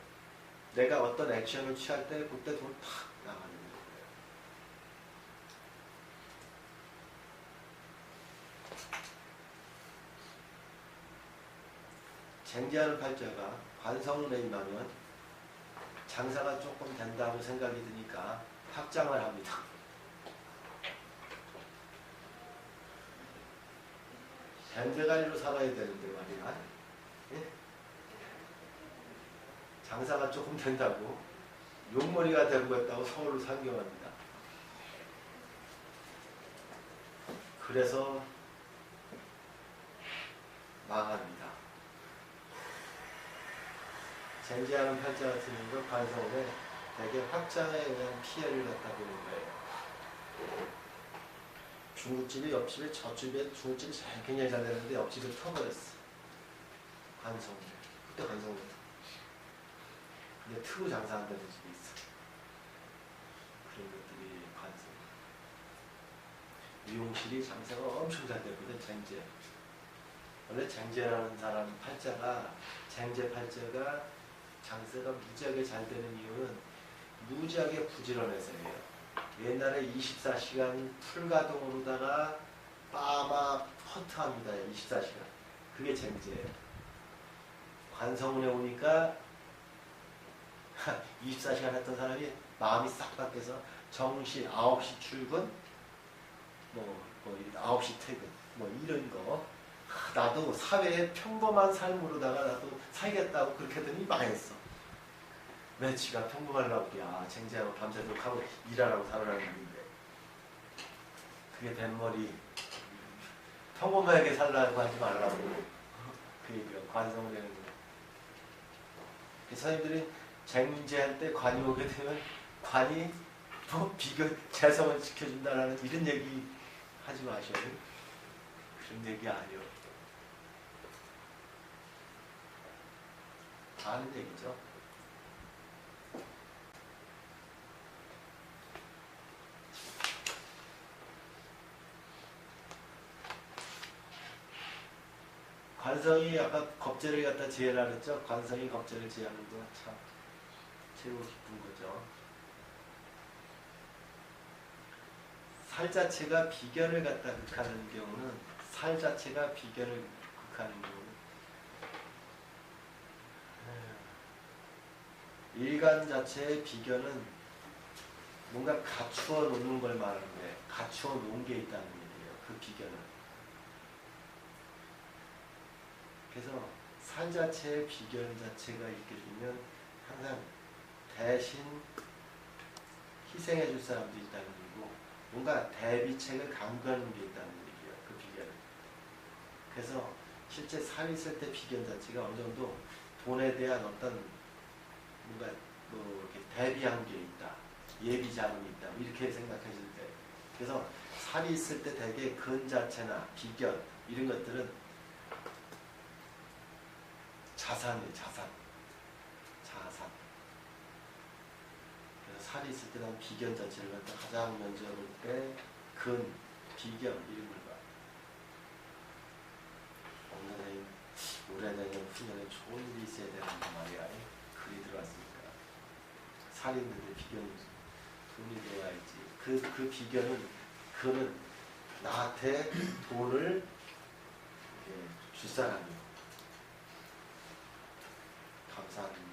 내가 어떤 액션을 취할 때 그때 돈 팍 나가는 거예요. 쟁제하는 팔자가 관성운에 임하면 장사가 조금 된다고 생각이 드니까 확장을 합니다. 밴드가리로 살아야 되는데 말이야. 예? 장사가 조금 된다고 용머리가 되고겠다고 서울로 상경합니다. 그래서 망합니다. 쟁제하는 팔자 같은 경우 관성에 대개 확장에 의한 피해를 갖다 보는 거예요. 중국집이 옆집에 저집에 중국집이 굉장히 잘 되는데 옆집을 터버렸어. 관성에. 그때 관성에. 근데 트고 장사 안 되는 집이 있어. 그런 것들이 관성. 미용실이 장사가 엄청 잘 되거든, 쟁제. 원래 쟁제라는 사람 팔자가, 쟁제 팔자가 장사가 무지하게 잘 되는 이유는 무지하게 부지런해서예요. 옛날에 24시간 풀가동으로다가 빠마 퍼트합니다. 24시간. 그게 쟁제예요. 관성운에 오니까 24시간 했던 사람이 마음이 싹 바뀌어서 정시 9시 출근, 9시 퇴근, 이런 거. 나도 사회의 평범한 삶으로다가 나도 살겠다고 그렇게 했더니 망했어. 왜 지가 평범하려고 그래. 쟁제하고 밤새도록 하고 일하라고 살아라는 얘기인데. 그게 된머리. 평범하게 살라고 하지 말라고. 그 얘기가 관성을 되는 거예요. 선생님들이 쟁제할 때 관이 오게 되면 관이 재성을 지켜준다라는 이런 얘기 하지 마셔요. 그런 얘기 아니요. 아는 얘기죠. 관성이 아까 겁재를 갖다 지혜라 그랬죠? 관성이 겁재를 지혜하는 거 참 최고 기쁜 거죠. 살 자체가 비견을 갖다 극하는 경우는 살 자체가 비견을 극하는 경우는 일간 자체의 비견은 뭔가 갖추어 놓는 걸 말하는 거예요. 갖추어 놓은 게 있다는 얘기예요. 그 비견은. 그래서 살 자체의 비견 자체가 있게 되면 항상 대신 희생해 줄 사람도 있다는 얘기고 뭔가 대비책을 강구하는 게 있다는 얘기예요. 그 비견은. 그래서 실제 살이 있을 때 비견 자체가 어느 정도 돈에 대한 어떤 뭔가 이렇게 대비한 게 있다. 예비 자금이 있다. 이렇게 생각하실 때. 그래서 살이 있을 때 대개 근 자체나 비견 이런 것들은 자산이에요. 자산. 그래서 살이 있을 때 난 비견 자체를 갖다 가장 먼저 볼 때 근, 비견 이런 걸 봐. 오늘은 올해 내년 후년에 좋은 일이 있어야 되는데 말이야. 글이 들어왔으니까. 살이 있는데 비견이 돈이 들어와야지. 그 비견은 그는 나한테 돈을 줄 사람이요. 감사합니다.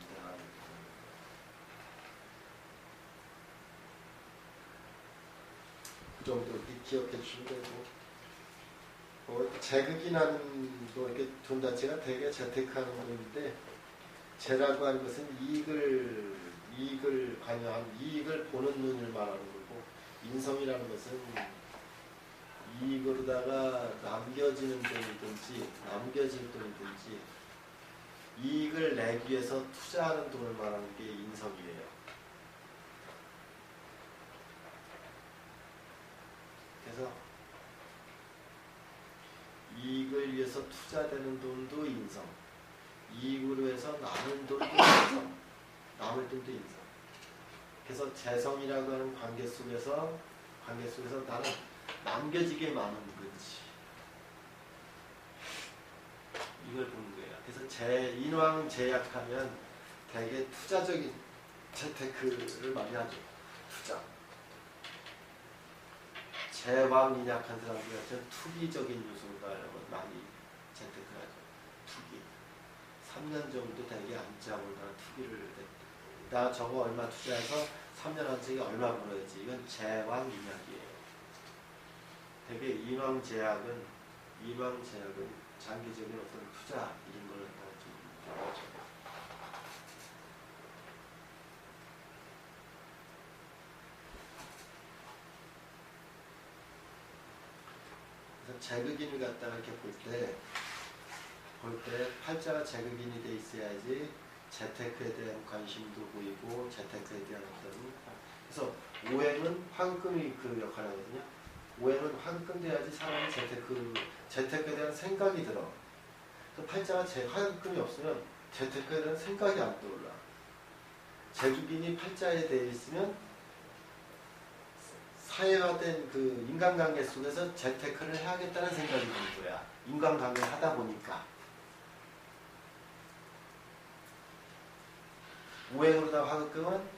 그 정도 기억해 주시면 되고, 재극이라는 이렇게 돈 자체가 되게 재테크하는 돈인데, 재라고 하는 것은 이익을 관여한 이익을 보는 눈을 말하는 거고, 인성이라는 것은 이익으로다가 남겨지는 돈이든지 남겨질 돈이든지 이익을 내기 위해서 투자하는 돈을 말하는 게 인성이에요. 그래서 이익을 위해서 투자되는 돈도 인성, 이익으로 해서 남은 돈도 인성, 남을 돈도 인성. 그래서 재성이라고 하는 관계 속에서 나는 남겨지게 많은 거지. 이걸 보는 거야. 그래서 인왕제약하면 되게 투자적인 재테크를 많이 하죠. 투자. 제왕인약한 사람들 같은 투기적인 요소가 많이 재테크를 하죠. 투기. 3년 정도 되게 앉아보고 나 투기를 해. 나 저거 얼마 투자해서 3년 앉으니 얼마 벌어야지. 이건 제왕인약이에요. 되게 인왕제약은 장기적인 어떤 투자 이런 걸 갖다가 좀 하죠. 그래서 재극인을 갖다가 이렇게 볼 때 팔자가 재극인이 돼 있어야지 재테크에 대한 관심도 보이고 재테크에 대한 어떤 그래서 오행은 황금이 그 역할을 하거든요. 오행은 황금 돼야지 사람이 재테크에 대한 생각이 들어. 팔자가 황금이 없으면 재테크에 대한 생각이 안 떠올라. 재극인이 팔자에 되어 있으면 사회화된 그 인간관계 속에서 재테크를 해야겠다는 생각이 드는 거야. 인간관계를 하다 보니까. 오행으로다 화극금은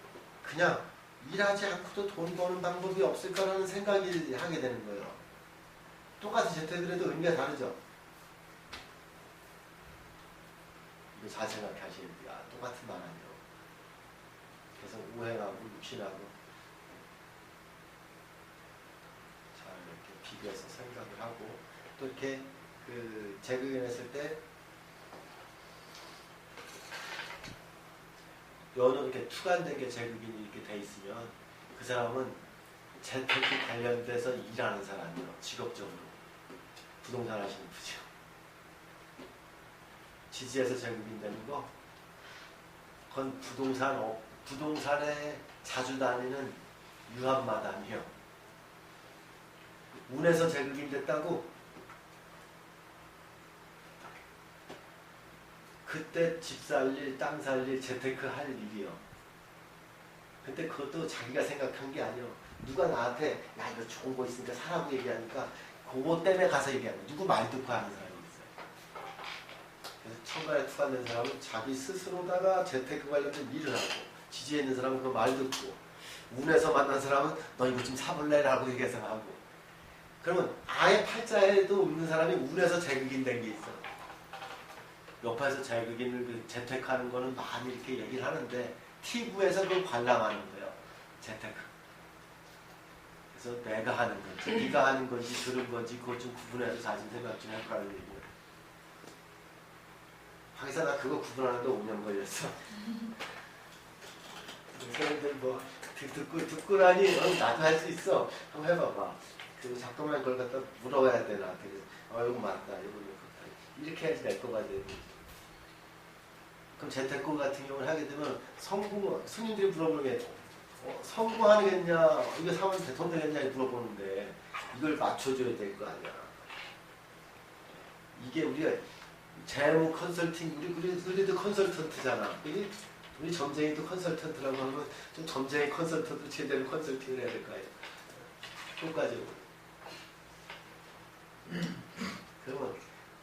그냥 일하지 않고도 돈 버는 방법이 없을까라는 생각이 하게 되는 거예요. 똑같이 재테크를 해도 의미가 다르죠. 이거 잘 생각하시면 돼요. 똑같은 말 아니에요. 그래서 오행하고 육신하고 잘 이렇게 비교해서 생각을 하고 또 이렇게 그 재극인했을 때 여러 이렇게 투간된 게 재극인이 이렇게 돼 있으면 그 사람은 재테크 관련돼서 일하는 사람이에요. 직업적으로. 부동산 하시는 분이죠. 지지에서 재극인 되는 거 그건 부동산에 자주 다니는 유한마담이요. 운에서 재극인 됐다고 그때 집 살 일, 땅 살 일, 재테크 할 일이요. 근데 그것도 자기가 생각한 게 아니요. 누가 나한테 야 이거 좋은 거 있으니까 사라고 얘기하니까 그거 때문에 가서 얘기하는 거야. 누구 말 듣고 하는 사람이 있어요. 그래서 천간에 투과된 사람은 자기 스스로다가 재테크 관련된 일을 하고 지지에 있는 사람은 그 말 듣고 운에서 만난 사람은 너 이거 좀 사볼래? 라고 얘기해서 하고 그러면 아예 팔자에도 없는 사람이 운에서 재극인 된 게 있어. 옆에서 재극인을 재테크하는 거는 많이 이렇게 얘기를 하는데 TV에서 그걸 관람하는 거예요. 재테크. 그래서 내가 하는 건지 네가 하는 건지 들은 건지 그걸 좀 구분해서 자신 생각 좀 해보라는 얘기예요. 하기사 나 그거 구분하는데 5년 걸렸어. 사람들 뭐 듣고 나니 나도 할 수 있어. 한번 해봐봐. 그리고 잠깐만 그걸 갖다 물어봐야 돼 나한테. 이거 맞다. 이렇게 해야지 내 거가 되는 거지. 그럼 재테크 같은 경우를 하게 되면 스님들이 물어보는 게 성공하겠냐, 이거 사면 돈 되겠냐 물어보는데 이걸 맞춰줘야 될 거 아니야. 이게 우리가 재무 컨설팅, 우리도 컨설턴트잖아. 우리 점쟁이도 컨설턴트라고 하면 좀 점쟁이 컨설턴트 제대로 컨설팅을 해야 될 거 아니야. 효과적으로. 그러면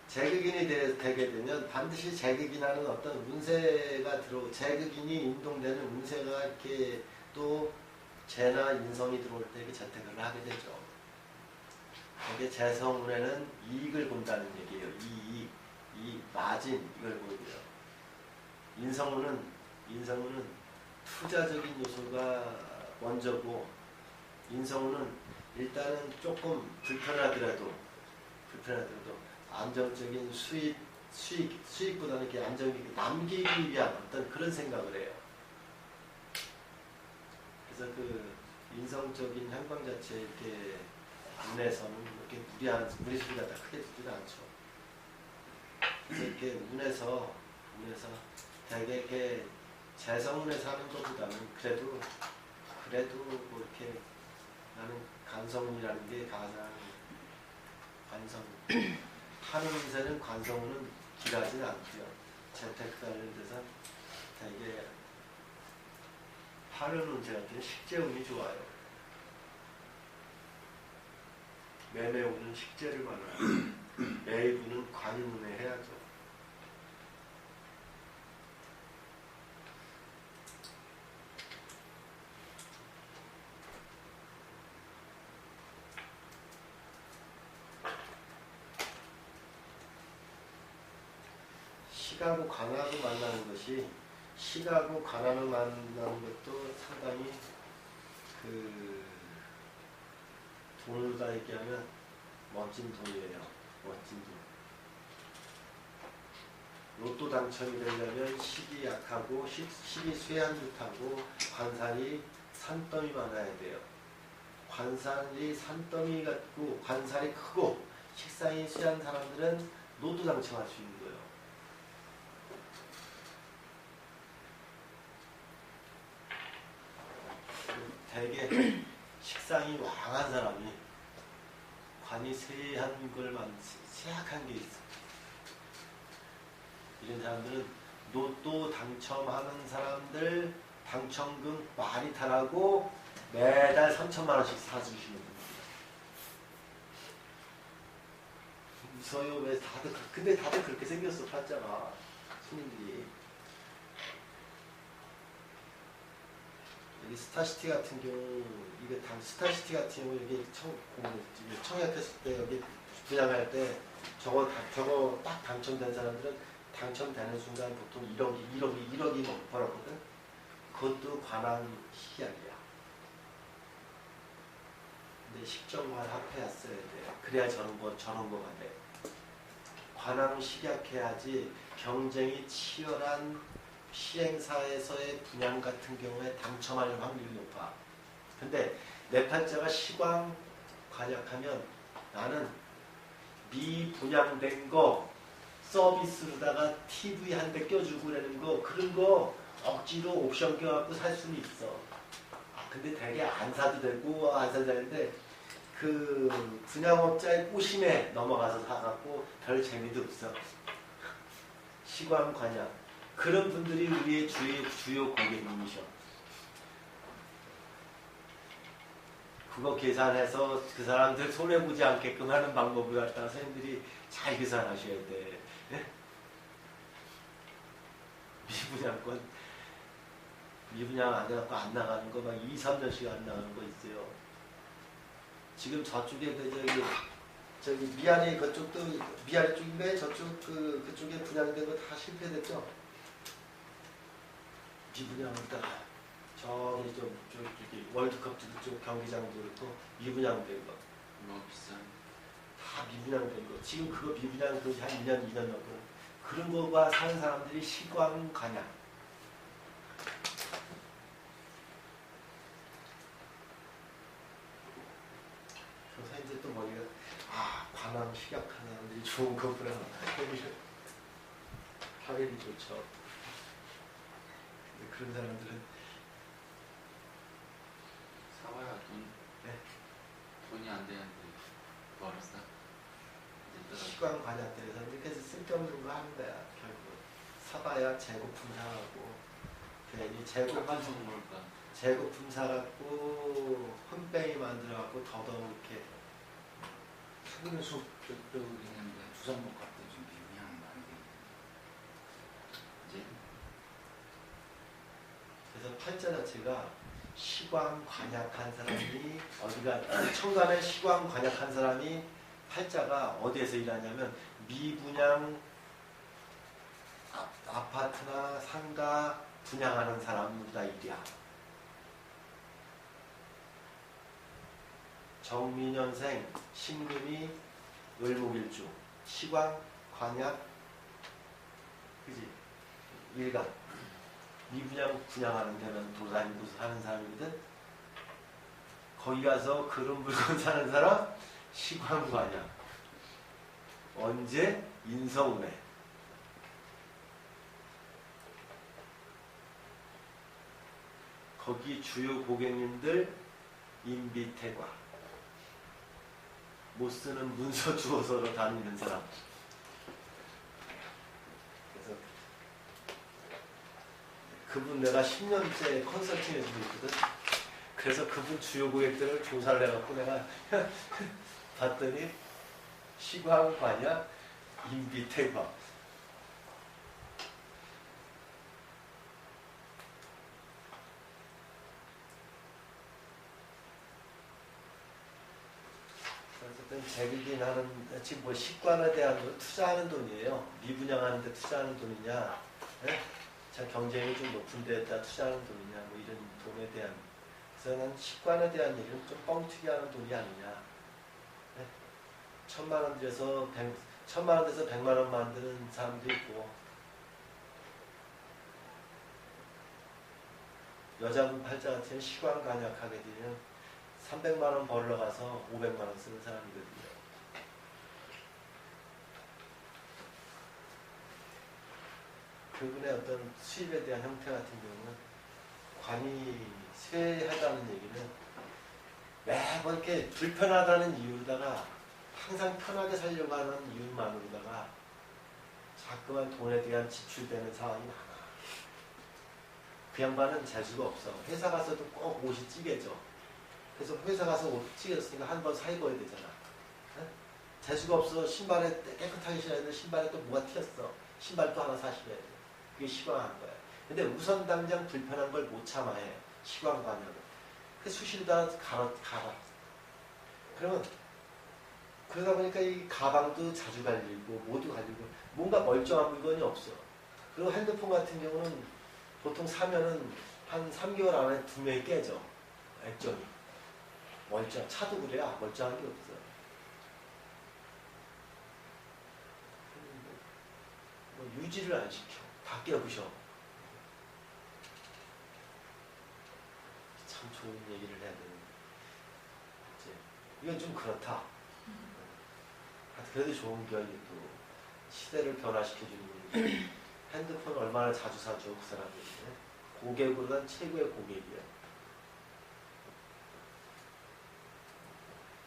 재극인이 되게 되면 반드시 재극인하는 어떤 운세가 재극인이 인동되는 운세가 이렇게 또 재나 인성이 들어올 때 재테크를 하게 되죠. 이게 재성운에는 이익을 본다는 얘기예요. 이익, 마진 이걸 보고요. 인성운은 투자적인 요소가 먼저고 인성운은 일단은 조금 불편하더라도 안정적인 수익보다는 이렇게 안정적인 남기기 위한 어떤 그런 생각을 해요. 그래서 그 인성적인 현상 자체 이렇게 운에서는 이렇게 무리수를 갖다 크게 두지는 않죠. 그래서 이렇게 운에서 되게 이렇게 재성운에서 하는 것보다는 그래도 뭐 이렇게 나는 간성운이라는 게 가장 관성 하는 운세는 관성운은 길하지는 않고요. 재테크 관련돼서 되게 하는 운세 같은 식재운이 좋아요. 매매운은 식재를 말하고 매입운은 관운에 해야죠. 식하고 관하고 만나는 것이 식하고 관하고 만나는 것도 상당히 그 돈을 다 얘기하면 멋진 돈이에요. 멋진 돈. 로또 당첨이 되려면 식이 약하고 식이 쇠한 듯하고 관살이 산더미 많아야 돼요. 관살이 산더미 같고 관살이 크고 식상이 쇠한 사람들은 로또 당첨할 수 있는 거예요. 대개 식상이 왕한 사람이 관이 쇠한 쇠약한 게 있어. 이런 사람들은 로또 당첨하는 사람들 당첨금 많이 타라고 매달 3천만 원씩 사주시는 분입니다. 웃어요. 왜 다들 근데 다들 그렇게 생겼어. 팔자가 스님들이. 여기 스타시티 같은 경우 이게 스타시티 같은 경우 여기 청약했을 때 여기 분양할 때 저거 딱 당첨된 사람들은 당첨되는 순간 보통 1억이 벌었거든. 그것도 관한 식약이야. 근데 식정관 합해야 써야 돼. 그래야 저런 거가 돼. 관한 식약해야지 경쟁이 치열한 시행사에서의 분양 같은 경우에 당첨할 확률이 높아. 근데 내 팔자가 시광 관약하면 나는 미분양된 거 서비스로다가 TV 한 대 껴주고 그러는 거 그런 거 억지로 옵션 껴갖고 살 수는 있어. 근데 되게 안 사도 되고 안 사도 되는데 그 분양업자의 꼬심에 넘어가서 사갖고 별 재미도 없어. 시광 관약 그런 분들이 우리의 주요 고객님이셔. 그거 계산해서 그 사람들 손해보지 않게끔 하는 방법을 갖다가 선생님들이 잘 계산하셔야 돼. 네? 미분양 안 해갖고 안 나가는 거 막 2, 3년씩 안 나가는 거 있어요. 지금 저쪽에 저기 미안해 그쪽도 미안해 쪽인데 저쪽 그쪽에 분양된 거 다 실패됐죠. 미분양했다가 저기 월드컵 쪽 경기장도 그렇고 미분양된 거. 너무 비싼. 다 미분양된 거. 지금 그거 미분양 그것이 한 1년, 2년 넘고 그런 거가 사는 사람들이 시광관약. 그래서 이제 또 머리가 관왕 식약하는 사람들이 좋은 거구나. 하늘이 좋죠. 근데 그런 사람들은 사와야 네? 돈이 안 되는데 벌었어. 시광 관약 때에서 이렇게 해서 쓸데없는 거 하는 거야. 결국 사봐야 재고품 사갖고 괜히 재고품 사갖고 흠뱅이 만들어갖고 더더욱 이렇게 수금속 쪽도 있는데 주상목 갖고 좀 미분양 많이 돼. 이제 그래서 팔자 자체가 시광 관약한 사람이 어디가 청간에 시광 관약한 사람이 팔자가 어디에서 일하냐면 미분양 아파트나 상가 분양하는 사람보다 일이야. 정민년생 신금이 을목일주 시광 관약 그지 일간 미분양 분양하는 데는 돌아다니고 사는 사람이거든. 거기 가서 그런 물건 사는 사람 시광 관약 언제 인성운에 거기 주요 고객님들 임비태과 못 쓰는 문서 주워서로 다니는 사람. 그래서 그분 내가 10년째 컨설팅 해주고 있거든. 그래서 그분 주요 고객들을 조사를 해갖고 내가 봤더니 시광 관약 임비태과 재기긴 하는 지금 뭐 식관에 대한 돈, 투자하는 돈이에요. 미분양하는 데 투자하는 돈이냐, 예? 자 경쟁이 좀 높은 데다 투자하는 돈이냐, 뭐 이런 돈에 대한. 그래서 난 식관에 대한 얘기는 좀 뻥튀기 하는 돈이 아니냐. 예? 1,000만 원 들여서 1,000만 원 돼서 100만 원 만드는 사람도 있고, 여자분 팔자 같은 시관 간약하게 되면 300만 원 벌러 가서 500만 원 쓰는 사람이거든요. 그분의 어떤 수입에 대한 형태 같은 경우는 관이 쇠하다는 얘기는 매번 이렇게 불편하다는 이유로다가 항상 편하게 살려고 하는 이유만으로다가 자꾸만 돈에 대한 지출되는 상황이 많아. 그 양반은 재수가 없어. 회사 가서도 꼭 옷이 찌개져. 그래서 회사 가서 옷 찌개졌으니까 한 번 사 입어야 되잖아. 응? 재수가 없어. 신발에 깨끗하게 신어야 되는데 신발에 또 뭐가 튀었어. 신발 또 하나 사셔야 돼. 그게 시광한 거야. 근데 우선 당장 불편한 걸 못 참아해. 시광관여는. 그 수시로 다 갈아. 그러면 그러다 보니까 이 가방도 자주 갈리고 모두 갈리고 뭔가 멀쩡한 물건이 없어. 그리고 핸드폰 같은 경우는 보통 사면은 한 3개월 안에 2명이 깨져. 액정이. 멀쩡. 차도 그래야 멀쩡한 게 없어. 뭐 유지를 안 시켜. 다 깨부셔. 참 좋은 얘기를 해야 되는데. 이건 좀 그렇다. 그래도 좋은 게 또 시대를 변화시켜주는 거지. 핸드폰 얼마나 자주 사죠, 그 사람들이. 고객보다 최고의 고객이야.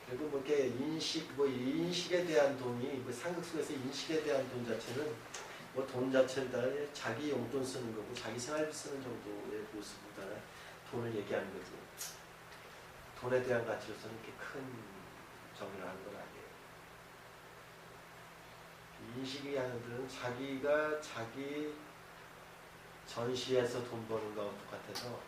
그리고 뭐 이렇게 인식에 대한 돈이, 뭐 상극 속에서 인식에 대한 돈 자체는 뭐 돈 자체를 다 자기 용돈 쓰는 거고, 자기 생활비 쓰는 정도의 모습보다는 돈을 얘기하는 거지. 돈에 대한 가치로서는 이렇게 큰 정의를 하는 건 아니에요. 인식이 하는 데는 자기가 자기 전시에서 돈 버는 거하고 똑같아서,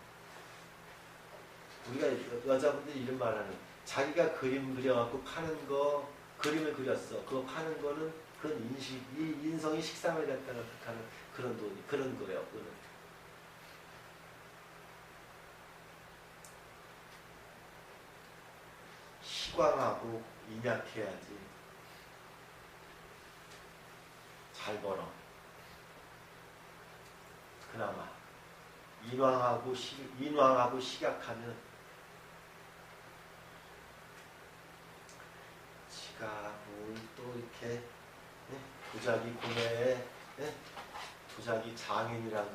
우리가 여자분들이 이런 말 하는, 자기가 그림 그려갖고 파는 거, 그림을 그렸어. 그거 파는 거는 그런 인식, 이 인성이 식상을 갖다가 하는 그런 돈이, 그런 거예요. 그거는. 시광하고 인약해야지 잘 벌어. 그나마 인왕하고 식약하면 지가 뭘 또 이렇게 도자기 구매에 도자기 장인이라고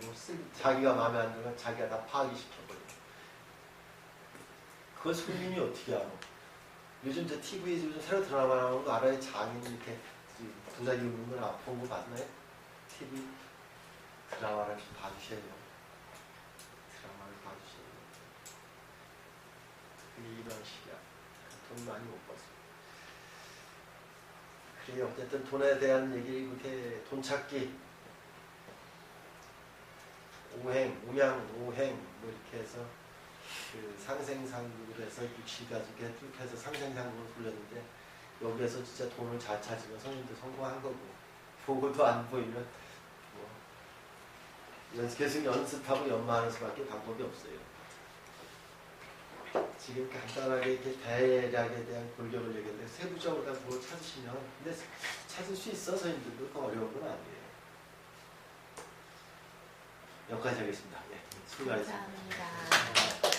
자기가 마음에 안 들면 자기가 다 파기시켜버려. 그걸 손님이 어떻게 알아? 요즘 저 TV에 요즘 새로 드라마 나오는 거 알아요? 장인 이렇게 도자기 입는 건 본 거 봤나요? TV 드라마를 좀 봐주셔야 돼요. 드라마를 봐주셔야 돼요. 이런 식이야. 돈 많이 못 벌어. 그래, 어쨌든 돈에 대한 얘기, 그렇게 돈 찾기, 오행, 오행, 뭐 이렇게 해서 그 상생상국을 해서 60까지 이렇게 쭉 해서 상생상국을 불렸는데, 여기에서 진짜 돈을 잘 찾으면 선생님도 성공한 거고, 보고도 안 보이면 뭐 계속 연습하고 연마하는 수밖에 방법이 없어요. 지금 간단하게 이렇게 대략에 대한 골격을 얘기했는데, 세부적으로 다 그걸 찾으시면, 근데 찾을 수 있어. 선생님들도 그 어려운 건 아니에요. 여기까지 하겠습니다. 예, 수고하셨습니다. 감사합니다.